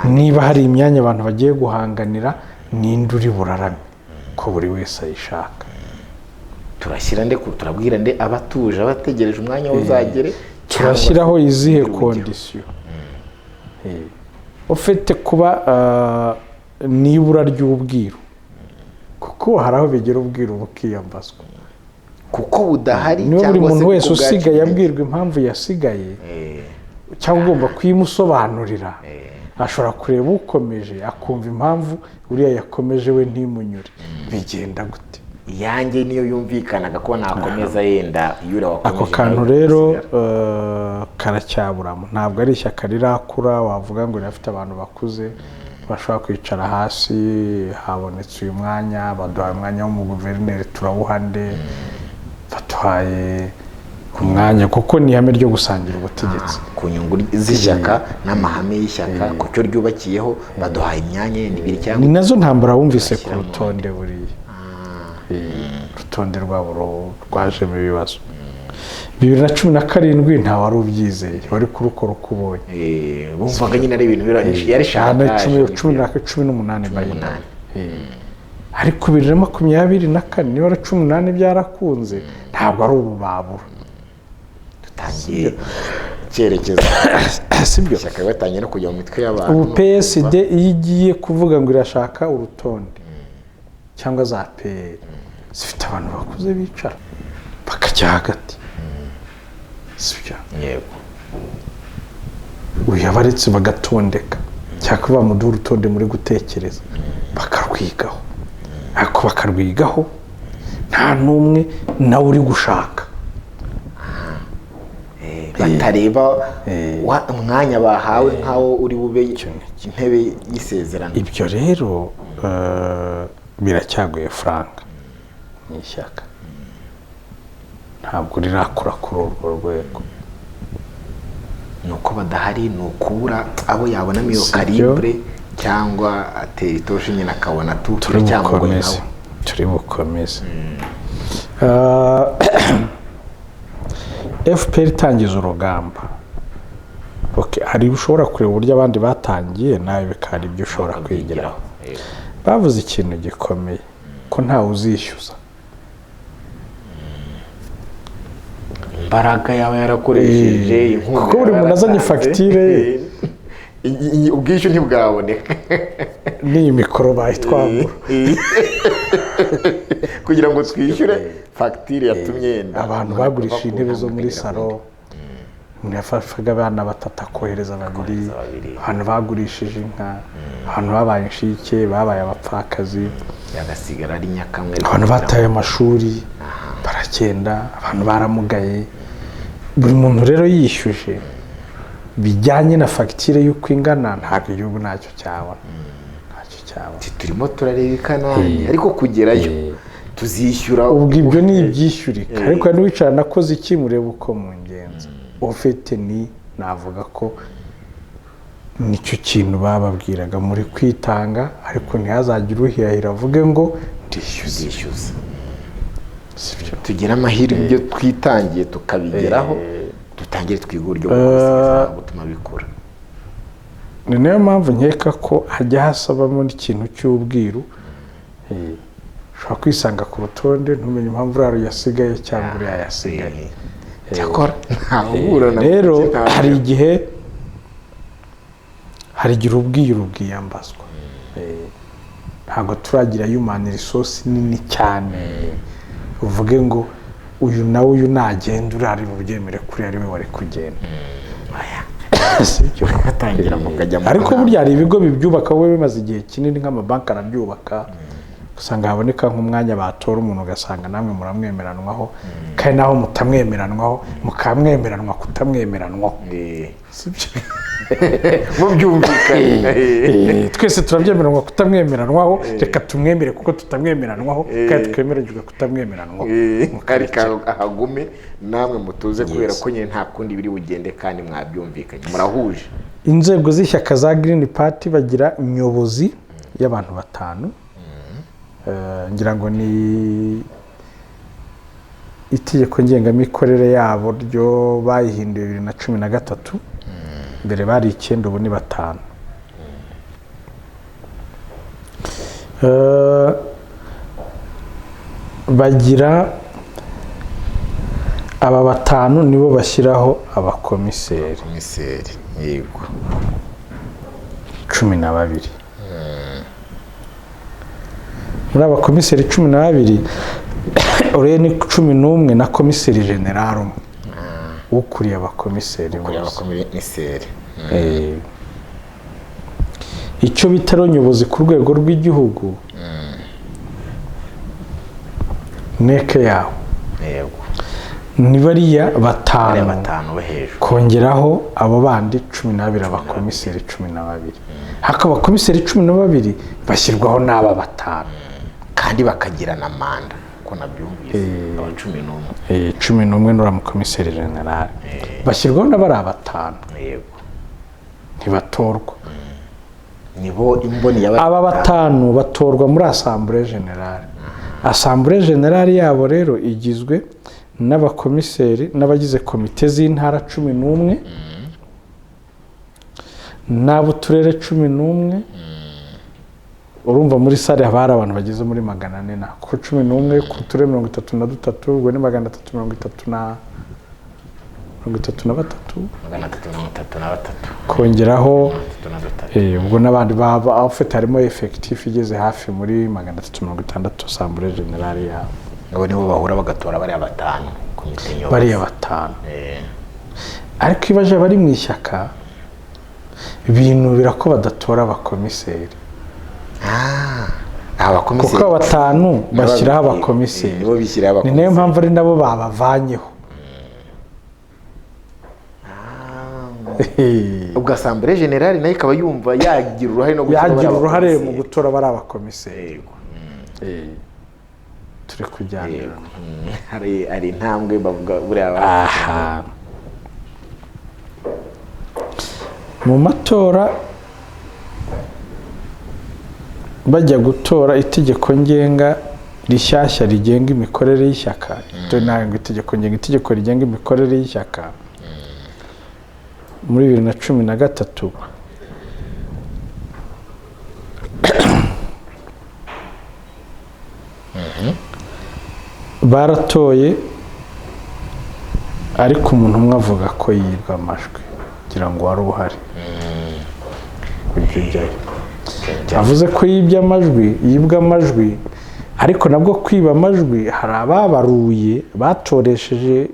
niba hari imyanya abantu bagiye guhanganira ninde uri burarame ko buri wese ayishaka turashyira nde turabwira nde abatuje abategereje umwanya uzagere turashyiraho izihe kondisiyo ufite kuba nibura ry'ubwiru kuko hari aho bigera ubwiru bukiyambazwa kuko budahari niba buri muntu wese kuko usigaye bwacitse. abwirwa impamvu yasigaye cyangwa ugomba kuyimusobanurira, ashobora kureba ukomeje akumva impamvu uriya yakomeje we ntimunyure. Bigenda gute? iyanjye niyo yumvikanaga ko nakomeza yenda yura wakomeje. Ako kantu rero karacyaburamo, ntabwo ari ishyaka rirakura wavuga ngo rirafite abantu bakuze bashobora kwicara hasi. Habonetse uyu mwanya, baduhaye umwanya w'umuguverineri turawuhande, baduhaye umwanya kuko ni ihame ryo gusangira ubutegetsi ku nyungu z'ishyaka n'amahame y'ishyaka ku cyo ryubakiyeho, baduhaye imyanya y'ibiri cyangwa ni nazo ntambara wumvise ku rutonde buriya. Urutonde rwabo rwajemo ibibazo. 2017 nta wari ubyizeye, wari kurukora uko ubonye. Bumvaga nyine ari ibintu birangije yari shaka 18 bayina. Ariko 2024 niba ari 18 byarakunze, ntabwo ari ububabura. Dutangiye cyerekezo sibyo ishyaka batangiye no kujya mu mitwe y'abantu. Ubu PSD iyo igiye kuvuga ngo irashaka urutonde cyangwa za PL zifite abantu bakuze bicara bakajya hagati. Sibyo? Yego. Uyabaretse bagatondeka cyangwa bamuduha urutonde muri gutekereza bakarwigaho, ariko bakarwigaho nta n'umwe nawe uri gushaka. Batareba umwanya bahawe nkawo uri bube intebe y'isezerano. Ibyo rero biracyagoye Frank ni ishyaka, ntabwo rirakura kuri urwo rwego. Nuko badahari, nukubura abo yabonamo iyo kalibre cyangwa atera itoshi nyine akabona turi bukomeze. FPR itangiza urugamba, hari ushobora kureba uburyo abandi batangiye nawe bikari ibyo ushobora kwigiraho. Bavuze ikintu gikomeye ko ntawe uzishyuza. Imbaraga yawe yarakoresheje kuko buri muntu azanye fagitire ye, ubwishyu ntibwaboneka. N'iyi mikoro bayitwambura kugira ngo twishyure fagitire yatumye yenda abantu bagurishije intebe zo muri salo. Umuntu yafashaga abana batatu akohereza babiri, abantu bagurishije inka, abantu babaye inshike, babaye abapfakazi, yagasigara ari nyakamwe, abantu bataye amashuri baragenda, abantu baramugaye. Buri muntu rero yishyuje bijyanye na fagitire y'uko ingana, ntabwo igihugu ntacyo cyabona. Turimo turareba ikanani ariko kugerayo tuzishyura. Ubwo ibyo ni ibyishyurika, ariko n'uwicara nakoze iki mureba uko mu ngenzi ufite ni navuga ko nicyo kintu bababwiraga muri kwitanga, ariko ntihazagire uhirahira avuge ngo ndishyuza. Tugira amahirwe ibyo twitangiye tukabigeraho, dutangire twiga uburyo bwo gutuma bikura. Ni nayo mpamvu nkeka ko hajya hasabamo n'ikintu cy'ubwiru. Ushobora kwisanga ku rutonde ntumenye impamvu uriya yasigaye cyangwa uriya yasigaye. Cyakora rero hari igihe ubwiru bwiyambazwa. Ntabwo turagira human resource nini cyane uvuge ngo uyu nawe uyu nagenda urari bubyemere kuri ari we wari kugenda. Sibyo batangira mukajya. Ariko burya hari ibigo bibyubaka wowe bimaze igihe kinini, nk'amabanki arabyubaka, usanga haboneka nk'umwanya batora umuntu ugasanga namwe muramwemeranwaho, kandi naho mutamwemeranwaho mukamwemeranwa kutamwemeranwaho. Sibyo mubyumvikanye. Twese turabyemeranwa kutamwemeranwaho, reka tumwemere kuko tutamwemeranwaho, kandi twemeranyijwe kutamwemeranwaho. Ariko ahagume namwe mutuze kubera ko nyine nta kundi biri bugende kandi mwabyumvikanye murahuje. Inzego z'ishyaka za Green Party bagira nyobozi y'abantu 5. Ngira ngo ni itegeko ngengamikorere yabo ryo bayihinduye 2013. Mbere bari 9, ubu ni 5. Bagira aba 5 nibo bashyiraho abakomiseri. Yego 12. Muri abakomiseri 12 uriya ni 11 na komiseri general umwe ukuriye abakomiseri bose. Icyo bita nyobozi ku rwego rw'igihugu neke yawo ni bariya batanu kongeraho abo bandi 12 abakomiseri 12 hakaba abakomiseri 12 bashyirwaho n'aba batanu kandi bakagira na manda ko nabyumvise aba 11 11 n'ura mukomiseri general bashyirwaho n'abari abatanu ntibatorwa nibo imboni aba batanu batorwa muri assemblée générale. Assemblée générale yabo rero igizwe n'abakomiseri n'abagize komite z'intara 11 n'abuturere 11. Urumva muri sare habara abantu bageze muri 400 na ku 11 ku turere 33 ubwo ni 333 kongeraho ubwo n'abandi bafite harimo effectif igeze hafi muri 360 assemblée générale yabo. Abo nibo bahura bagatora bari abatanu komite nyobozi. Bari abatanu. Ariko ibaje bari mu ishyaka binubira ko badatora abakomiseri. Abakomiseri kuko abatanu bashyiraho abakomiseri. Ni nayo mpamvu ari nabo babavanyeho. Ubwo assemblée générale nayo ikaba yumva yagira uruhare mu gutora bari abakomiseri. Turi kujyanira hari intambwe bavuga buriya mu matora bajya gutora itegeko ngenga rishyashya rigenga imikorere y'ishyaka. Ntabwo itegeko rigenga imikorere y'ishyaka muri 2013 baratoye ariko umuntu umwe avuga ko yibwa amajwi kugira ngo wari uhari. Avuze ko yibwa amajwi ariko nabwo kwiba amajwi hari ababaruye batoresheje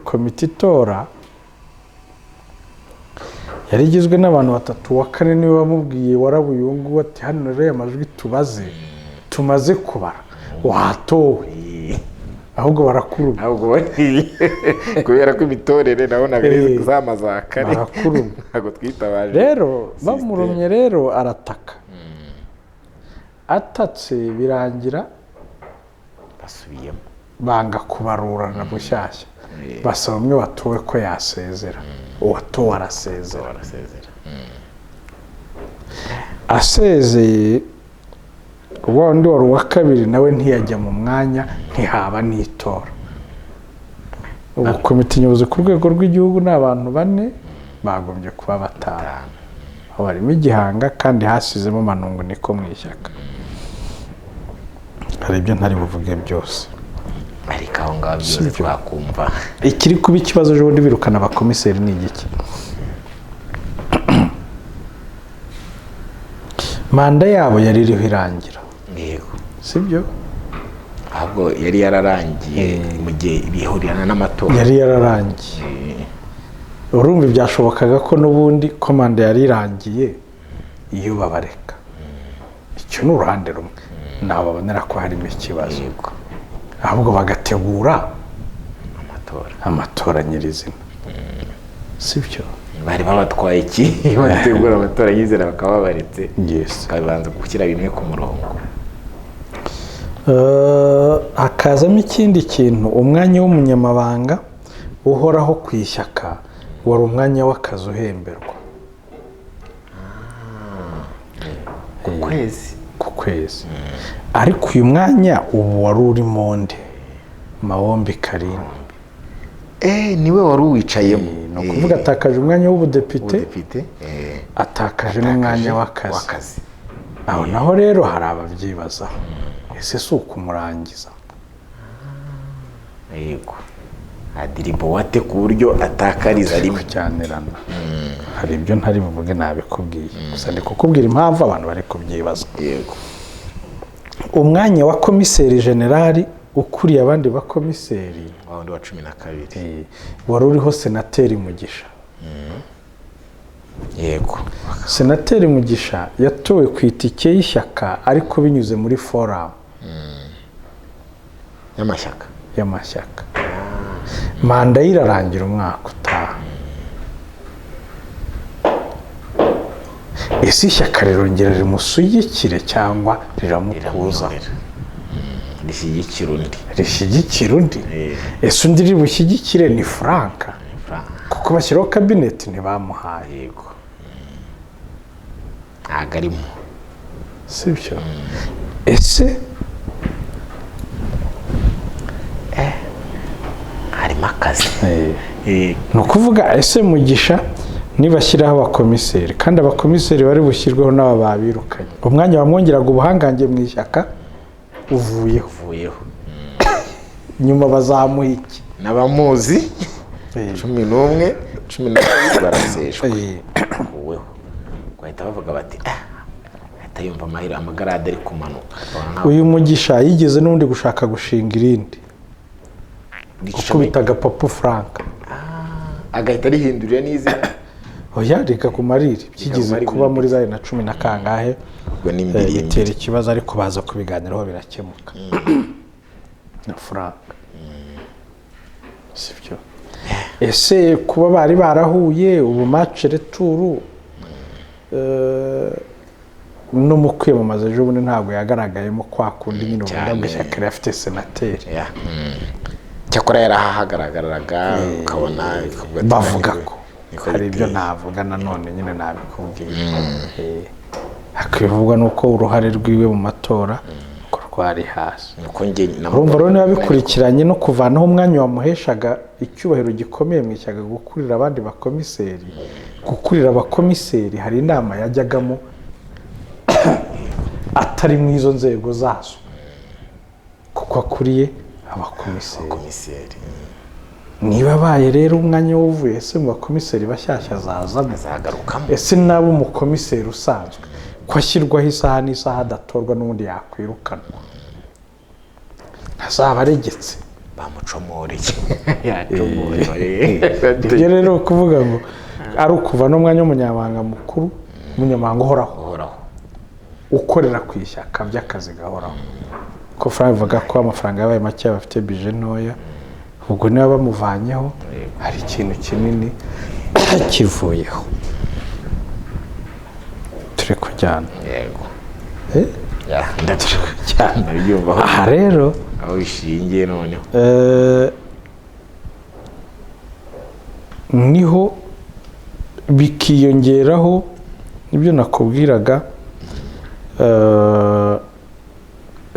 komite itora yari igizwe n'abantu 3. Wa kane niwe wamubwiye warabuyungu ati hano rero amajwi tumaze kubara watowe ahubwo barakuruma kubera ko imitorere nabonaga zamaza kare ntabwo twitabaje rero bamurumye rero arataka atatse birangira basubiyemo banga kubarurana bushyashya basaba umwe watowe ko yasezera uwatowe arasezera asezeye ubundi wari uwa kabiri nawe ntiyajya mu mwanya ntihaba n'itora. Ubu komite nyobozi ku rwego rw'igihugu ni abantu 4 bagombye kuba 5 aho harimo igihanga kandi hasizemo Manungu niko mu ishyaka. Hari ibyo ntari buvuge byose ariko aho ngaho byose twakumva ikiri kuba ikibazo ejo bundi birukana abakomiseri ni igiki. Manda yabo yari iriho irangira. Sibyo ahubwo yari yararangiye mu gihe bihurirana n'amatora yari yararangiye. Urumva byashobokaga ko n'ubundi komanda yari irangiye iyo babareka. Icyo ni uruhande rumwe nabo babonera ko harimo ikibazo ahubwo bagategura amatora nyirizina. Sibyo bari babatwaye iki bategura amatora yizera bakaba baretse kabanza gushyira bimwe ku murongo. Hakazamo ikindi kintu umwanya w'umunyamabanga uhoraho ku ishyaka wari umwanya w'akazi uhemberwa ku kwezi ariko uyu mwanya ubu wari uri monde Mawombi Karim niwe wari uwicayemo. Ni ukuvuga atakaje umwanya w'ubudepite atakaje n'umwanya w'akazi. Aho naho rero hari ababyibazaho ese si ukumurangiza yego adiribo wate ku buryo atakariza rimwe cyanerana. Hari ibyo ntari buvuge nabikubwiye gusa ndi kukubwira impamvu abantu bari kubyibaza. Yego Umwanya wa komiseri generali ukuriye abandi bakomiseri wa wundi wa 12. wari uriho senateri Mugisha. Yego. Senateri Mugisha yatowe ku itike y'ishyaka ariko binyuze muri forum y'amashyaka. Manda ye irarangira umwaka utaha. Ese ishyaka rirongera rimushyigikire cyangwa riramukuza? Rishyigikira undi. Ese undi ribushyigikire ni Frank, kuko bashyiraho kabineti ntibamuhaye. Yego. Ntabwo arimo. Sibyo? Ese harimo akazi. ni ukuvuga ese Mugisha nibashyiraho abakomiseri kandi abakomiseri bari bushyirweho n'aba babirukanye, umwanya wamwongeraga ubuhangange mu ishyaka uvuyeho. Nyuma bazamuha iki? N'abamuzi 11 12 baraseshwa. Uweho bahita bavuga bati ahita yumva amahirwe amagarade ari kumanuka. Uyu Mugisha yigeze n'undi gushaka gushinga irindi gukubita agapapa Frank, agahita rihindurira n'izina. oya reka kumarira byigeze kuba muri za 10 na kangahe bitera ikibazo ariko baza kubiganiraho birakemuka na Frank. Sibyo? Ese kuba bari barahuye ubu match retour no mu kwiyamamaza ejo bundi ntabwo yagaragayemo kwa kundi nyine ubundi bw'ishyaka rafite senateri. Cyakora yarahagaragaraga ukabona bavuga ko hari ibyo navuga nanone nyine nabikubwiye. Hakivugwa nuko uruhare rwiwe mu matora ko rwari hasi. Urumva rero niba bikurikiranye no kuvanaho umwanya wamuheshaga icyubahiro gikomeye mu ishyaka gukurira abandi bakomiseri, gukurira abakomiseri hari inama yajyagamo atari mu izo nzego zazo kuko akuriye abakomiseri. Niba baye rero umwanya wuvuye ese mu bakomiseri bashyashya azagarukamo, ese nabo umukomiseri usanzwe ko ashyirwaho isaha n'isaha adatorwa n'ubundi yakwirukanwa ntazaba aregetse bamucomoreye. Ibyo rero kuvuga ngo ari ukuva n'umwanya w'umunyamabanga mukuru, umunyamabanga uhoraho ukorera ku ishyaka by'akazi gahoraho, ko Frank avuga ko amafaranga yabaye make bafite bije ntoya, ubwo niba bamuvanyeho hari ikintu kinini kivuyeho. Turi kujyana. Yego. Aha rero aho bishingiye noneho niho bikiyongeraho ibyo nakubwiraga,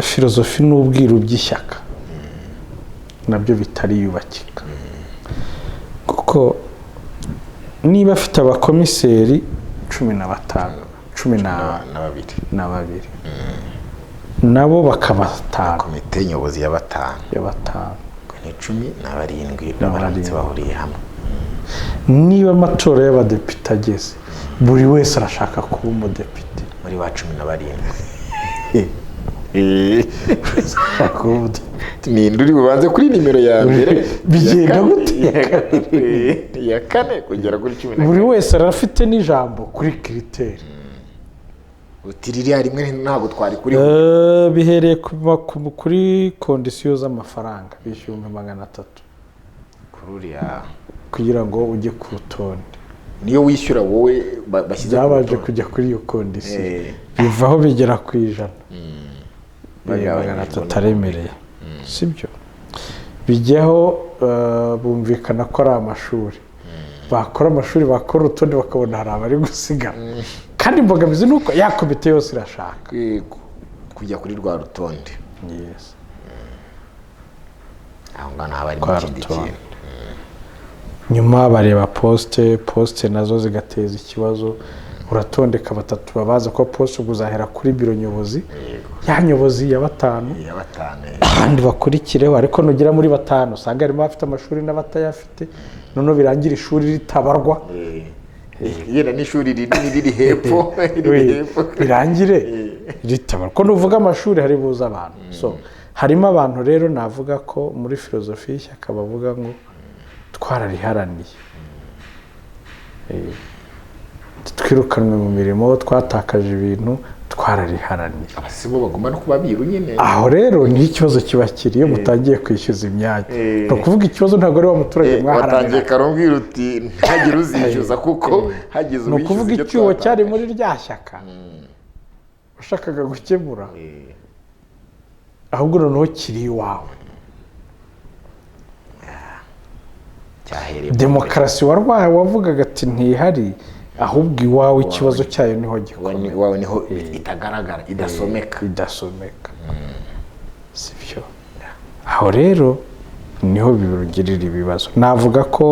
filozofi n'ubwiru by'ishyaka nabyo bitari yubakika, kuko niba afite abakomiseri 12 nabo bakaba 5, komite nyobozi ya 5 ni 17 baramutse bahuriye hamwe. Niba amatora y'abadepite ageze buri wese arashaka kuba umudepite muri wa 17 ni nduri bubanze kuri nimero ya mbere bigenda gute ya 4 kugera kuri 10. buri wese arafite n'ijambo kuri critère utiririya rimwe ntabwo twari kuri bihereye kuri kondisiyo z'amafaranga bishyuye 300 kururiya kugira ngo ujye ku rutonde. Niyo wishyura wowe bashyize byabaje kujya kuri iyo kondisiyo bivaho bigera ku 100. 300 aremereye. Sibyo? Bijyaho bumvikana ko ari amashuri, bakora amashuri bakora urutonde bakabona hari abari gusigara, kandi imbogamizi nuko ya komite yose irashaka kujya kuri rwa rutonde. Yes. Aho ngana habari ikindi kintu. Nyuma bareba poste nazo zigateza ikibazo, uratondeka 3 babaza ko poste guzahera kuri biro nyobozi, ya nyobozi ya 5 kandi bakurikireho, ariko nugira muri 5 usanga harimo afite amashuri n'abatayafite, none birangira ishuri ritabarwa. Yera n'ishuri riri hepfo birangire ritabarwa ko nuvuga amashuri hari buza abantu. So harimo abantu rero navuga ko muri filozofi y'ishyaka bavuga ngo twarariharaniye, twirukanwe mu mirimo, twatakaje ibintu, twarariharaniye. abasibo bagomba no kuba biru nyine. aho rero ni ikibazo kiba kiri iyo mutangiye kwishyuza imyanya. ni ukuvuga ikibazo ntabwo ari wa muturage mwaharanira, watangiye karumbwira uti ntihagire uzishyuza kuko hagize ni ukuvuga icyuho cyari muri rya shyaka ushakaga gukemura, ahubwo noneho kiri iwawe. Demokarasi warwaye wavugaga ati ntihari, ahubwo iwawe ikibazo cyayo niho gikomeye, iwawe niho itagaragara, idasomeka. si byo? aho rero niho bibugirira ibibazo. navuga ko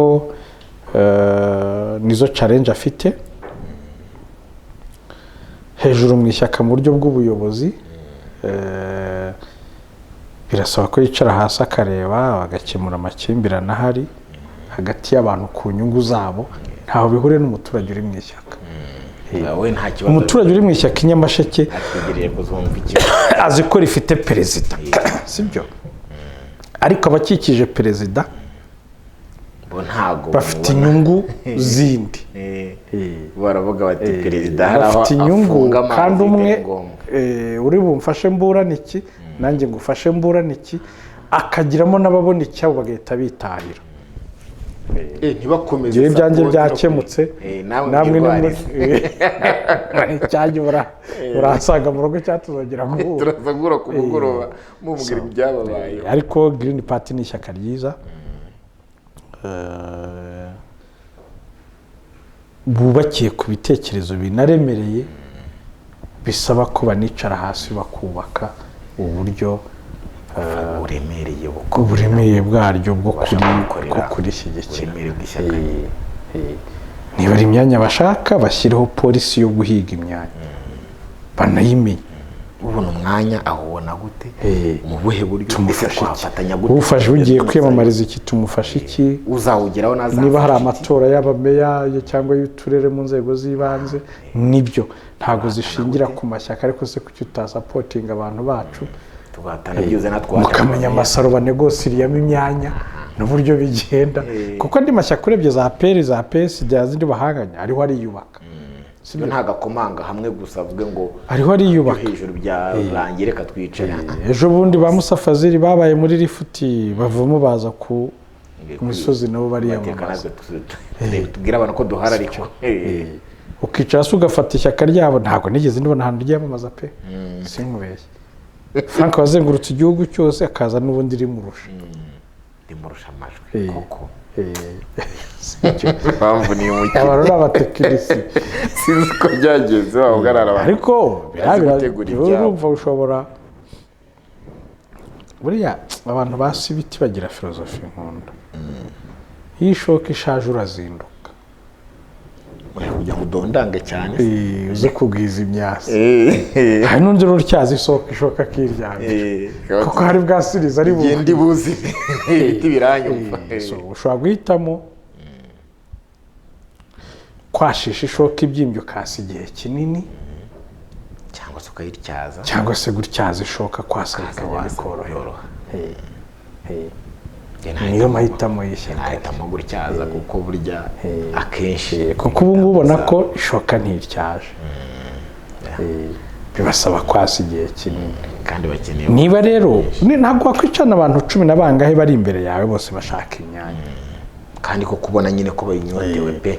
nizo challenge afite hejuru mu ishyaka mu buryo bw'ubuyobozi. Birasaba ko yicara hasi akareba bagakemura amakimbirane ahari hagati y'abantu ku nyungu zabo, ntaho bihuriye n'umuturage uri mu ishyaka. umuturage uri mu ishyaka i Nyamasheke azi ko rifite perezida, sibyo? ariko abakikije perezida bafite inyungu zindi, baravuga bati perezida bafite inyungu, kandi umwe uri bumfashe mburane iki, nanjye ngufashe mburane iki, akagiramo n'ababona icyabo bagahita bitahira. ntibakomeze ibyanjye byakemutse, namwe cyajye murasanga mu rugo cyatuzongera guhura, turazagura ku mugoroba mumubwira ibyababaye. ariko Green Party ni ishyaka ryiza, bubakiye ku bitekerezo binaremereye, bisaba ko banicara hasi bakubaka uburyo uburemeye bwaryo bwo kurishyigikira. niba ari imyanya bashaka bashyireho polisi yo guhiga imyanya, banayimenye. ubona umwanya aho ubona gute, mu buhe buryo tumufashe iki, ufashe ugiye kwiyamamariza iki, tumufashe iki, uzawugeraho naza. niba hari amatora y'abameya cyangwa y'uturere mu nzego z'ibanze, nibyo ntabwo zishingira ku mashyaka, ariko se kuki utasapotinga abantu bacu mukamenya amasaro banegosiriyamo imyanya n'uburyo bigenda, kuko andi mashyaka urebye za PL za PS bya zindi bahanganya ariho ariyubaka. Sibyo nta gakomanga hamwe gusa avuge ngo ariho ariyubaka hejuru bya rangira katwicaye. Ejo bundi ba Musa Fazili babaye muri lifuti bavamo baza ku misozi nabo bariyamamaza. Tubwira abantu ko duhara ariko ukicara se ugafata ishyaka ryabo, ntabwo nigeze ndibona ahantu ryamamaza pe, sinkubeshye. Frank wazengurutse igihugu cyose akaza n'ubundi rimurusha amajwi koko. Mpamvu ni umukino abantu n'abatekinisi sinzi ko byageze wabugarara abantu, ariko birumva ushobora buriya abantu basi ibiti bagira filozofi nkunda. Iyo ishoka ishaje urazinduka kugira ngo udondange cyane, uze kugwiza imyasi. hari n'undi rutyaza ishoka kiryamye, kuko hari bwasiriza ari bundi buzi ibiti biranyumva. ushobora guhitamo kwashisha ishoka ibyimbye ukasa igihe kinini, cyangwa se ukayityaza, cyangwa se gutyaza ishoka kwasa bikajya bikoroha. niyo mahitamo y'ishyaka, nahitamo gutyaza kuko burya akenshi, kuko ubu ngubu ubona ko ishoka ntiryaje, bibasaba kwasa igihe kinini kandi bakeneye. niba rero ntabwo wakwicana abantu 10 na bangahe bari imbere yawe bose bashaka imyanya, kandi ko kubona nyine ko bayinyotewe pe,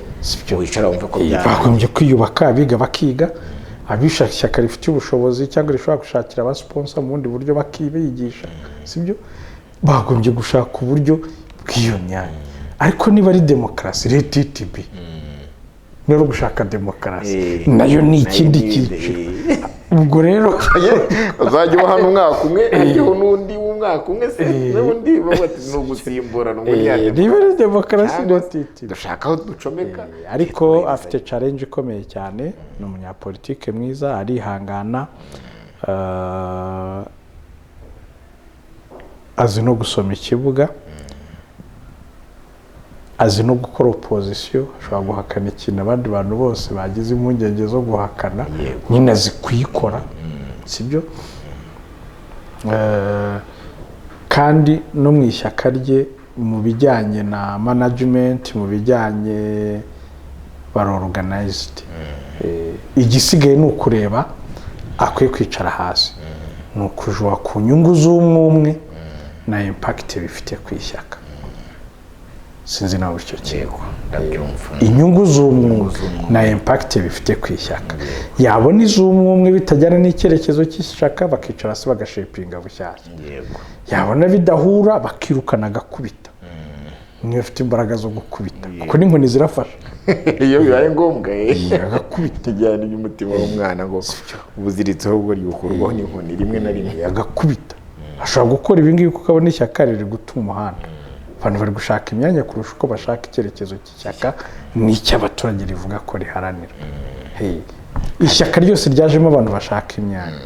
wicara wumva ko bagombye kwiyubaka, biga bakiga, abishaka ishyaka rifite ubushobozi cyangwa rishobora gushakira aba sponsor mu bundi buryo bakibigisha, sibyo? bagombye gushaka uburyo bw'iyo myanya. ariko niba ari demokarasi, leta TTB no gushaka demokarasi nayo ni ikindi cyiciro. ubwo rero uzajya uba hano umwaka umwe ariho n'undi w'umwaka umwe se n'undi bati no gusimbura n'umunyane. niba ari demokarasi TTB dushaka aho ducomeka, ariko afite challenge ikomeye cyane. ni umunyapolitike mwiza, arihangana, azi no gusoma ikibuga, azi no gukora opposition, ashobora guhakana ikintu abandi bantu bose bagize impungenge zo guhakana, nyine azi kuyikora, sibyo? kandi no mu ishyaka rye mu bijyanye na management, mu bijyanye bari organized. Igisigaye ni ukureba akwiye kwicara hasi, ni ukujwa ku nyungu z'umwe na impact bifite ku ishyaka. Sinzi nawe icyo cyego ndabyumva. Inyungu z'umwe na impact bifite ku ishyaka, yabona iz'umwe bitajyana n'icyerekezo cy'ishyaka bakicara hasi bagashepinga bushyashya. Yabona bidahura bakirukana agakubita, niyo afite imbaraga zo gukubita kuko n'inkoni zirafasha. Iyo bibaye ngombwa agakubita ijyana n'umutima w'umwana ngo ubuziritseho ubwo rikorwaho n'inkoni rimwe na rimwe agakubita. Ashobora gukora ibi ngibi kuko abona ishyaka riri guta umuhanda. Abantu bari gushaka imyanya kurusha uko bashaka icyerekezo cy'ishyaka n'icy'abaturage rivuga ko riharanira. Ishyaka ryose ryajemo abantu bashaka imyanya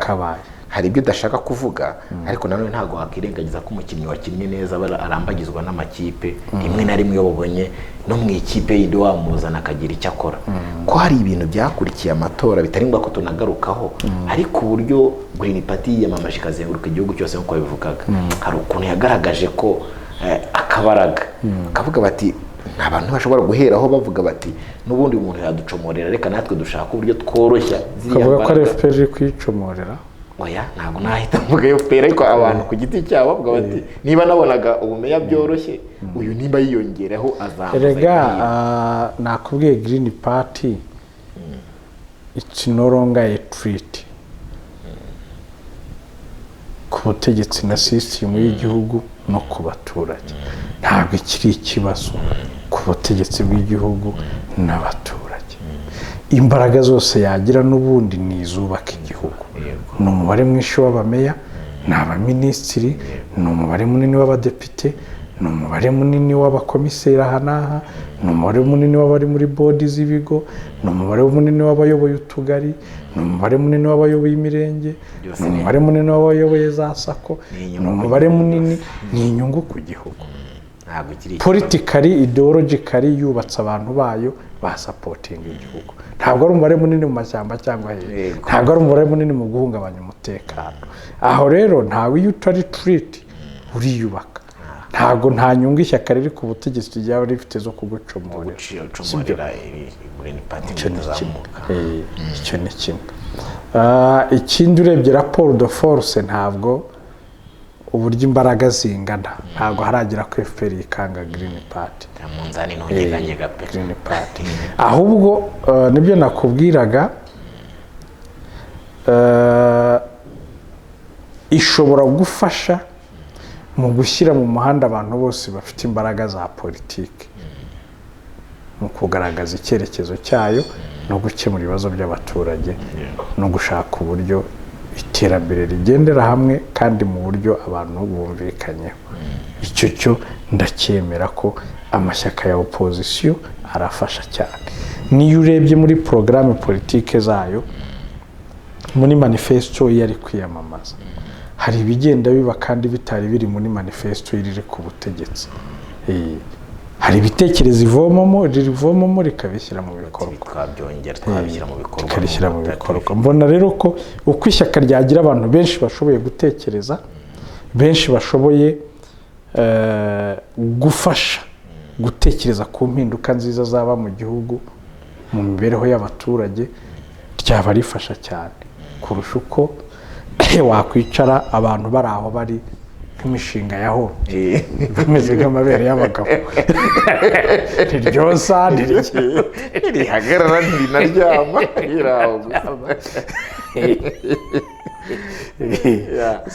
kabaye. Hari ibyo udashaka kuvuga, ariko nanone ntabwo wakirengagiza ko umukinnyi wakinnye neza arambagizwa n'amakipe rimwe na rimwe iyo babonye no mu ikipe yindi wamuzana akagira icyo akora. Ko hari ibintu byakurikiye amatora bitari ngombwa ko tunagarukaho, ariko uburyo Green Party yiyamamaje ikazenguruka igihugu cyose nk'uko bivugaga, hari ukuntu yagaragaje ko akabaraga akavuga bati nta bantu bashobora guheraho bavuga bati n'ubundi umuntu yaducomorera, reka natwe dushaka uburyo tworoshya ziriya mbaraga. Kavuga ko FPR iri kwicomorera. Oya, ntabwo nahita mvuga FPR, ariko abantu ku giti cyabo bavuga bati niba nabonaga ubumeya byoroshye uyu nimba yiyongeraho azamuza. Erega nakubwiye Green Party it's no longer a treat ku butegetsi na system y'igihugu no ku baturage. Ntabwo ikiri ikibazo ku butegetsi bw'igihugu n'abaturage. Imbaraga zose yagira n'ubundi ni izubaka igihugu. Ni umubare mwinshi w'abameya, ni abaminisitiri, ni umubare munini w'abadepite, ni umubare munini w'abakomiseri aha n'aha, ni umubare munini w'abari muri bodi z'ibigo, ni umubare munini w'abayoboye utugari, ni umubare munini w'abayoboye imirenge, ni umubare munini w'abayoboye za sako, ni umubare munini, ni inyungu ku gihugu. Politically, ideologically yubatse abantu bayo basapotinga igihugu. Ntabwo ari umubare munini mu mashyamba cyangwa hehe, ntabwo ari umubare munini mu guhungabanya umutekano. Aho rero ntawe iyo utari treat uriyubaka. Ntabwo nta nyungu ishyaka riri ku butegetsi ryaba rifite zo kugucomorera. Icyo ni kimwe. Ikindi urebye raporo de force, ntabwo uburyo imbaraga zingana, ntabwo haragira ko FPR ikanga Green Party. Green Party ahubwo nibyo nakubwiraga, ishobora gufasha mu gushyira mu muhanda abantu bose bafite imbaraga za politiki, mu kugaragaza icyerekezo cyayo no gukemura ibibazo by'abaturage no gushaka uburyo iterambere rigendera hamwe kandi mu buryo abantu bumvikanyeho. Icyo cyo ndacyemera ko amashyaka ya opposition arafasha cyane. Niyo urebye muri programme politike zayo, muri manifesto yari kwiyamamaza, hari ibigenda biba kandi bitari biri muri manifesto iri ku butegetsi. Hari ibitekerezo rivomamo rikabishyira mu bikorwa. Twabishyira mu bikorwa. Mbona rero ko uko ishyaka ryagira abantu benshi bashoboye gutekereza, benshi bashoboye gufasha gutekereza ku mpinduka nziza zaba mu gihugu, mu mibereho y'abaturage, ryaba rifasha cyane kurusha uko wakwicara abantu bari aho bari nk'imishinga yaho bimeze nk'amabere y'abagabo. Ntiryosa, ntirihagarara, ntirinaryama, ntiraho gusa.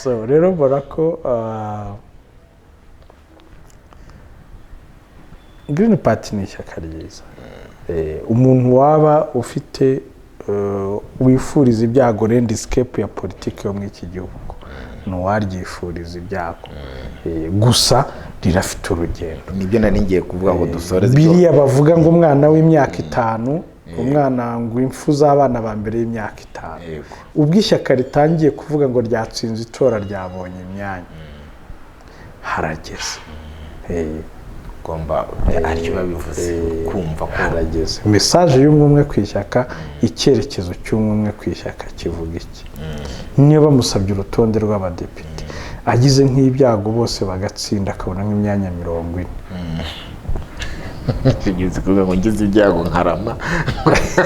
So rero mbona ko Green Party ni ishyaka ryiza. Umuntu waba ufite wifuriza ibyago landscape ya politiki yo muri iki gihugu, nuwaryifuriza ibyago. Gusa rirafite urugendo. Nibyo nari ngiye kuvuga ngo dusoreze. Biriya bavuga ngo umwana w'imyaka 5, umwana ngo impfu z'abana ba mbere y'imyaka 5. Ubwo ishyaka ritangiye kuvuga ngo ryatsinze itora ryabonye imyanya, harageze ugomba aricyo babivuze kumva ko harageze message y'umwe ku ishyaka, icyerekezo cy'umwe ku ishyaka kivuga iki. Niyo bamusabye urutonde rw'abadepite agize nk'ibyago bose bagatsinda akabona nk'imyanya 40. Tugize kuvuga ngo ngize ibyago nkarama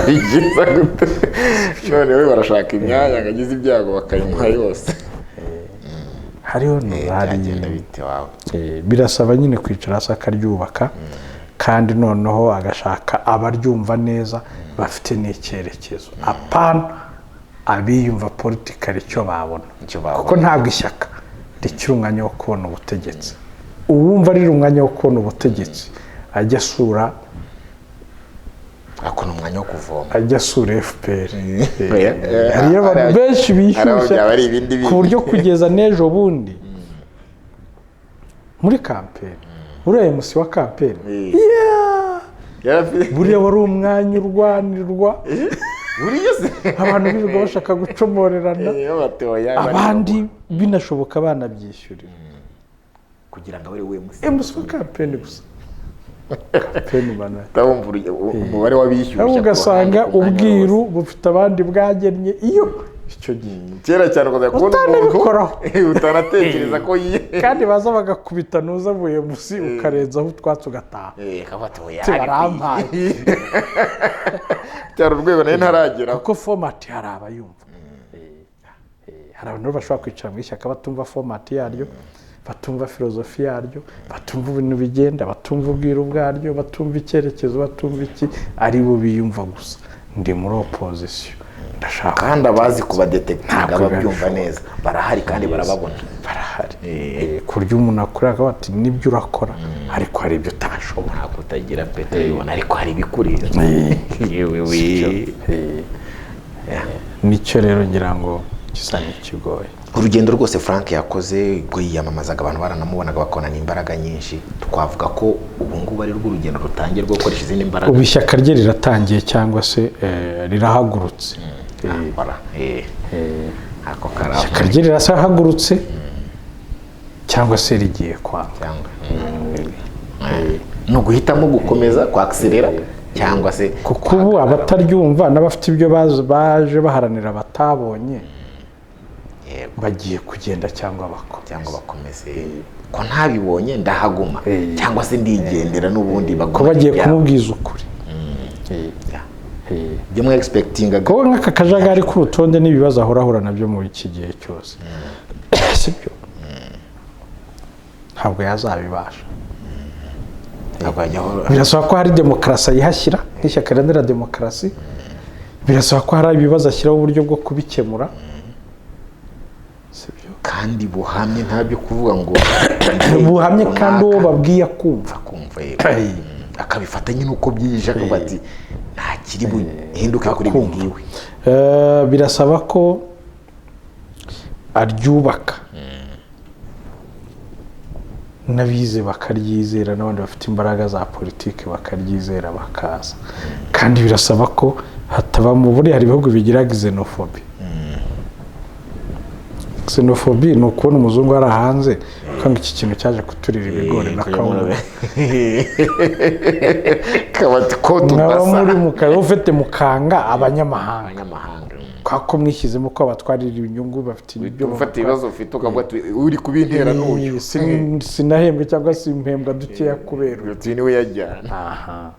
bigiza gute none we barashaka imyanya ngagize ibyago bakayimuha yose. Hariho byagenda bite wawe? Birasaba nyine kwicara hasi akaryubaka, kandi noneho agashaka abaryumva neza bafite n'icyerekezo, apana abiyumva politikali icyo babona, kuko ntabwo ishyaka rikiri umwanya wo kubona ubutegetsi. Uwumva ari umwanya wo kubona ubutegetsi ajya asura akona umwanya wo kuvoma, ajya asura FPR. Hariyo abantu benshi bishyushya ku buryo kugeza n'ejo bundi muri kampeni, uriya MC wa kampeni buriya wari umwanya urwanirwa, abantu birirwa bashaka gucomorerana, abandi binashoboka banabyishyurira kugira ngo abari we MC wa kampeni gusa. Kampeni bana umubare wabishyushya, ugasanga ubwiru bufite abandi bwagennye iyo icyo gihe kera cyane ukaza kubona umuntu utanatekereza ko kandi baza bagakubita nuza avuye musi ukarenzaho utwatsi ugataha barampaye cyaro urwego nayo ntaragera, kuko format hari abayumva. Hari abantu bashobora kwicara mu ishyaka batumva format yaryo, batumva filozofi yaryo, batumva ibintu bigenda, batumva ubwiru bwaryo, batumva icyerekezo, batumva iki, ari bo biyumva gusa. Ndi muri opposition ndashaka, kandi abazi kuba detectinga babyumva neza barahari kandi barababona, barahari ku buryo umuntu akuraga bati nibyo urakora, ariko hari ibyo utashobora kutagira Petero yibona, ariko hari ibikurira. Nicyo rero ngira ngo gisa n'ikigoye. Urugendo rwose Frank yakoze ubwo yiyamamazaga, abantu baranamubonaga bakona imbaraga nyinshi, twavuga ko ubu ngubu ari urugendo rutangiye rwo gukoresha izindi mbaraga. Ubu ishyaka rye riratangiye cyangwa se rirahagurutse. Ako karabo ishyaka rye rirahagurutse cyangwa se rigiye kwanga. No guhitamo gukomeza kwakiserera cyangwa se kuko ubu abataryumva n'abafite ibyo baje baharanira batabonye bagiye kugenda cyangwa bakomeze ko ntabibonye ndahaguma cyangwa se ndigendera n'ubundi ko bagiye kumubwiza ukuri. byo mwe expectinga ko nk'aka kajagari k'urutonde n'ibibazo ahorahura nabyo mu iki gihe cyose, sibyo ntabwo yazabibasha. Birasaba ko hari demokarasi ayihashyira nk'ishyaka riharanira demokarasi, birasaba ko hari ibibazo ashyiraho uburyo bwo kubikemura, kandi buhamye ntabyo kuvuga ngo buhamye, kandi uwo babwiye kumva akabifata nyine uko byije akavuga ati nta kiri buhinduke kuri bwiwe. Birasaba ko aryubaka, n'abize bakaryizera, n'abandi bafite imbaraga za politiki bakaryizera bakaza. Kandi birasaba ko hataba mu buri hari ibihugu bigira xenophobia. Xenophobia ni ukubona umuzungu ari hanze kandi iki kintu cyaje kuturira ibigori na kawunga, kabati ko tudasa muri mukara ufite mukanga abanyamahanga kako mwishyizemo ko abatwarira inyungu bafite ibyo ufite ibibazo ufite ukavuga uri kubintera n'uyu sinahembwe cyangwa simpembwa dukeya kubera uti niwe yajyana.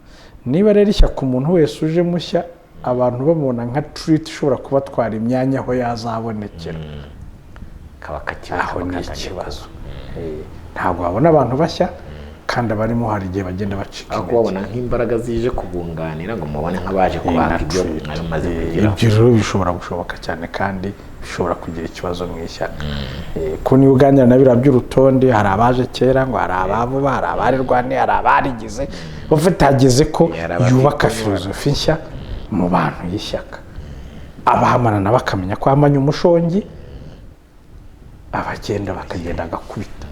Niba rero ishyaka umuntu wese uje mushya abantu bamubona nka treat ishobora kubatwara imyanya aho yazabonekera, aho ni ikibazo. Ntabwo babona abantu bashya kandi abarimo hari igihe bagenda bacika intege, babona nk'imbaraga zije kubunganira ngo mubone nk'abaje kubaka ibyo mwari maze kugira. Ibyo rero bishobora gushoboka cyane kandi bishobora kugira ikibazo mu ishyaka. Ko niba uganira na biriya by'urutonde, hari abaje kera ngo hari abavuba, hari abarirwaniye, hari abarigize, ufite hageze ko yubaka filozofi nshya mu bantu y'ishyaka, abahamarana bakamenya ko hamanya umushongi, abagenda bakagenda agakubita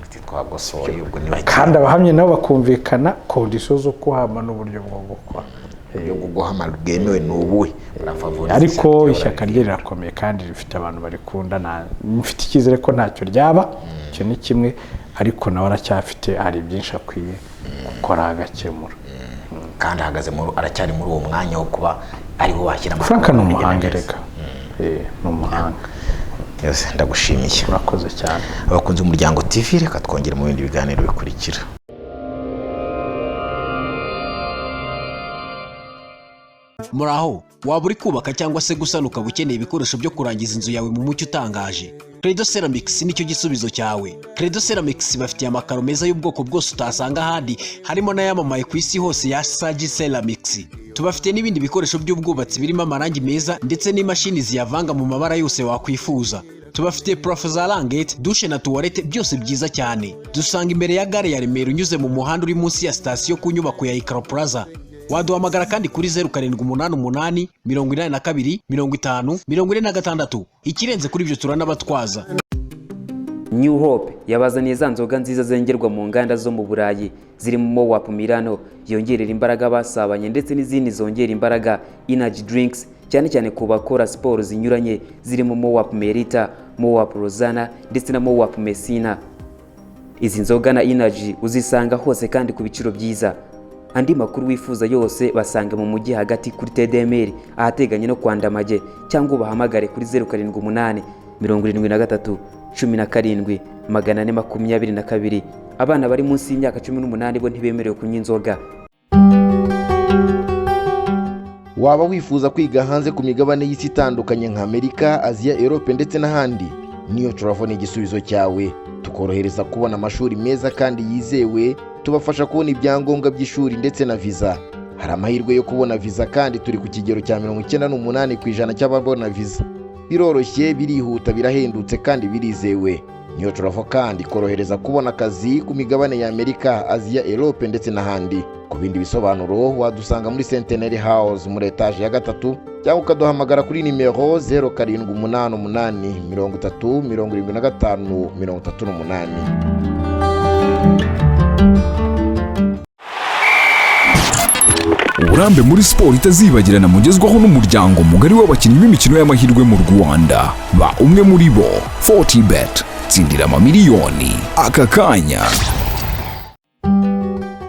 kandi abahamye nabo bakumvikana kondisiyo zo kuhama n'uburyo bwo gukora. Uburyo bwo guhama bwemewe ni ubuhe? Ariko ishyaka rye rirakomeye kandi rifite abantu barikunda, mfite icyizere ko ntacyo ryaba, icyo ni kimwe, ariko nawe aracyafite hari byinshi akwiye gukora agakemura kandi aracyari muri uwo mwanya wo kuba ariwo washyira Frank ni umuhanga reka ni umuhanga yose. Ndagushimiye, urakoze cyane. abakunzi b'Umuryango TV, reka twongere mu bindi biganiro bikurikira. Muraho, waba uri kubaka cyangwa se gusana ukaba ukeneye ibikoresho byo kurangiza inzu yawe mu mucyo utangaje? Credo Ceramics nicyo gisubizo cyawe. Credo Ceramics bafitiye amakaro meza y'ubwoko bwose utasanga ahandi, harimo n'ayamamaye ku isi hose ya Sagi Ceramics. Tubafite n'ibindi bikoresho by'ubwubatsi birimo amarangi meza ndetse n'imashini ziyavanga mu mabara yose wakwifuza. Tubafite parafo za rangete, dushe na tuwarete, byose byiza cyane. Dusanga imbere ya gare ya Remera unyuze mu muhanda uri munsi ya sitasiyo ku nyubako ya Icaro Plaza. Waduhamagara kandi kuri 0788 82 50 46. Ikirenze kuri ibyo turanabatwaza. New Hope yabazaniye za nzoga nziza zengerwa mu nganda zo mu Burayi zirimo Mowapp Milano yongerera imbaraga basabanye ndetse n'izindi zongera imbaraga energy drinks, cyane cyane ku bakora siporo zinyuranye zirimo Mowapp Merita, Mowapp Rozana ndetse na Mowapp Messina. Izi nzoga na energy uzisanga hose kandi ku biciro byiza. Andi makuru wifuza yose basanga mu mujyi hagati kuri TDMR ahateganye no kwa Ndamage, cyangwa ubahamagare kuri 078 73 17 422. Abana bari munsi y'imyaka 18 bo ntibemerewe kunywa inzoga. Waba wifuza kwiga hanze ku migabane y'isi itandukanye nka Amerika, Aziya, Europe ndetse n'ahandi? Niyo Travel igisubizo cyawe. Tukorohereza kubona amashuri meza kandi yizewe, tubafasha kubona ibyangombwa by'ishuri ndetse na visa. Hari amahirwe yo kubona visa kandi turi ku kigero cya 98% cy'ababona visa. Biroroshye, birihuta, birahendutse kandi birizewe. Niyo Travel kandi korohereza kubona akazi ku migabane ya Amerika, Aziya, Europe ndetse n'ahandi. Ku bindi bisobanuro wadusanga muri Centenary House muri etage ya 3 cyangwa ukaduhamagara kuri nimero 0788 30 75 uburambe muri siporo itazibagirana mugezwaho n'umuryango mugari w'abakinnyi b'imikino y'amahirwe mu Rwanda. Ba umwe muri bo, FortiBet, tsindira amamiliyoni aka kanya.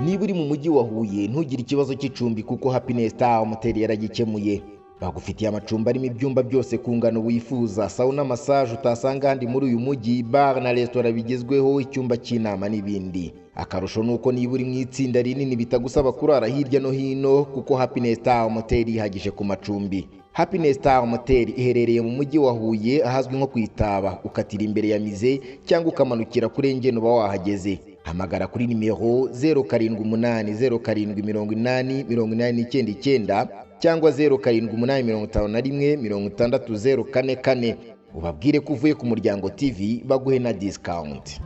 Niba uri mu mujyi wa Huye ntugire ikibazo cy'icumbi kuko Happiness Star Motel yaragikemuye. Bagufitiye amacumbi arimo ibyumba byose ku ngano wifuza, sauna, massage utasanga handi muri uyu mujyi, bar na restaurant bigezweho, icyumba cy'inama n'ibindi. Akarusho nuko niba uri mu itsinda rinini bitagusaba kurara hirya no hino kuko Happiness Star Motel ihagije ku macumbi. Happiness Star Motel iherereye mu mujyi wa Huye ahazwi nko kwitaba, ukatira imbere ya mize cyangwa ukamanukira kuri Engene uba wahageze. Hamagara kuri nimero 0788088089 cyangwa 0788516044. Ubabwire ko uvuye ku Muryango TV baguhe na discount.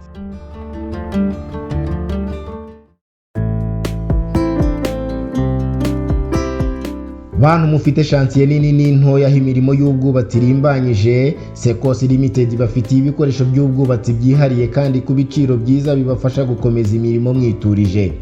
Bantu mufite chantier nini n'intoya imirimo y'ubwubatsi irimbanyije, Sekos Limited bafitiye ibikoresho by'ubwubatsi byihariye kandi ku biciro byiza bibafasha gukomeza imirimo mwiturije.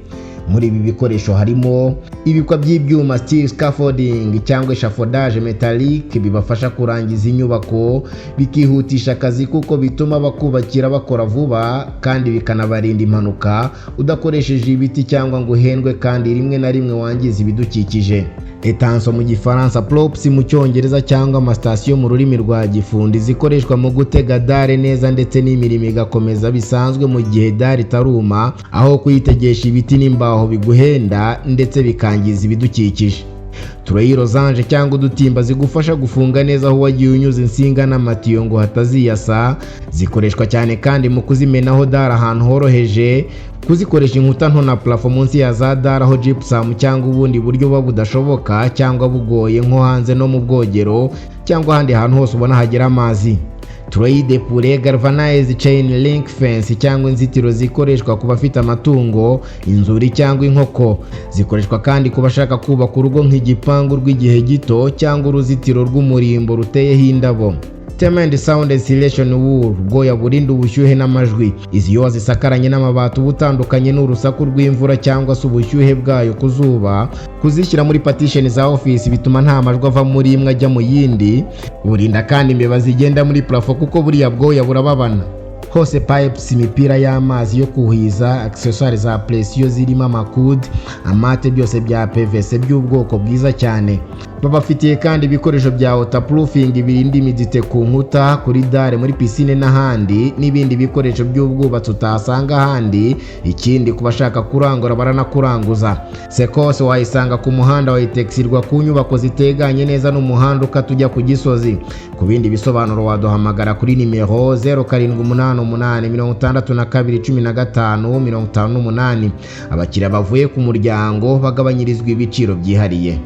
Muri ibi bikoresho harimo ibikwa by'ibyuma steel scaffolding cyangwa echafodage metallic bibafasha kurangiza inyubako, bikihutisha akazi kuko bituma bakubakira bakora vuba kandi bikanabarinda impanuka udakoresheje ibiti cyangwa ngo uhendwe kandi rimwe na rimwe wangiza ibidukikije. Etanso mu gifaransa, props mu cyongereza cyangwa amastation mu rurimi rwa Gifundi zikoreshwa mu gutega dare neza ndetse n'imirimo igakomeza bisanzwe mu gihe dare itaruma, aho kuyitegesha ibiti n'imbaho biguhenda ndetse bikangiza ibidukikije. Tureyi rozanje cyangwa udutimba zigufasha gufunga neza aho wagiye unyuza insinga n'amatiyo ngo hataziyasa, zikoreshwa cyane kandi mu kuzimenaho dare ahantu horoheje, kuzikoresha inkuta nto na plafo munsi ya za dare aho gypsum cyangwa ubundi buryo buba budashoboka cyangwa bugoye nko hanze no mu bwogero cyangwa ahandi hantu hose ubona hagera amazi. Tureyi de pure galvanized chain link fence cyangwa inzitiro zikoreshwa ku bafite amatungo, inzuri cyangwa inkoko. Zikoreshwa kandi ku bashaka kubaka urugo nk'igipangu rw'igihe gito cyangwa uruzitiro rw'umurimbo ruteyeho indabo. Tema and sound insulation wool, bwoya burinda ubushyuhe n'amajwi. Izi yo zisakaranye n'amabati ubutandukanye n'urusaku rw'imvura cyangwa se ubushyuhe bwayo kuzuba. Kuzishyira muri partition za office bituma nta majwi ava muri imwe ajya mu yindi. Burinda kandi imbeba zigenda muri plafo kuko buriya bwoya burababana. hose pipes, imipira y'amazi yo kuhiza, accessoires za presiyo zirimo amakude, amate, byose bya PVC by'ubwoko bwiza cyane. Babafitiye kandi ibikoresho bya waterproofing birinda imidite ku nkuta, kuri dare, muri piscine n'ahandi, n'ibindi bikoresho by'ubwubatsi utasanga ahandi. Ikindi kubashaka kurangura baranakuranguza. Sekose wayisanga ku muhanda wa Itexirwa ku nyubako ziteganye neza n'umuhanda ukatujya ku Gisozi. Ku bindi bisobanuro waduhamagara kuri nimero 0788621558. Abakiriya bavuye ku muryango bagabanyirizwa ibiciro byihariye.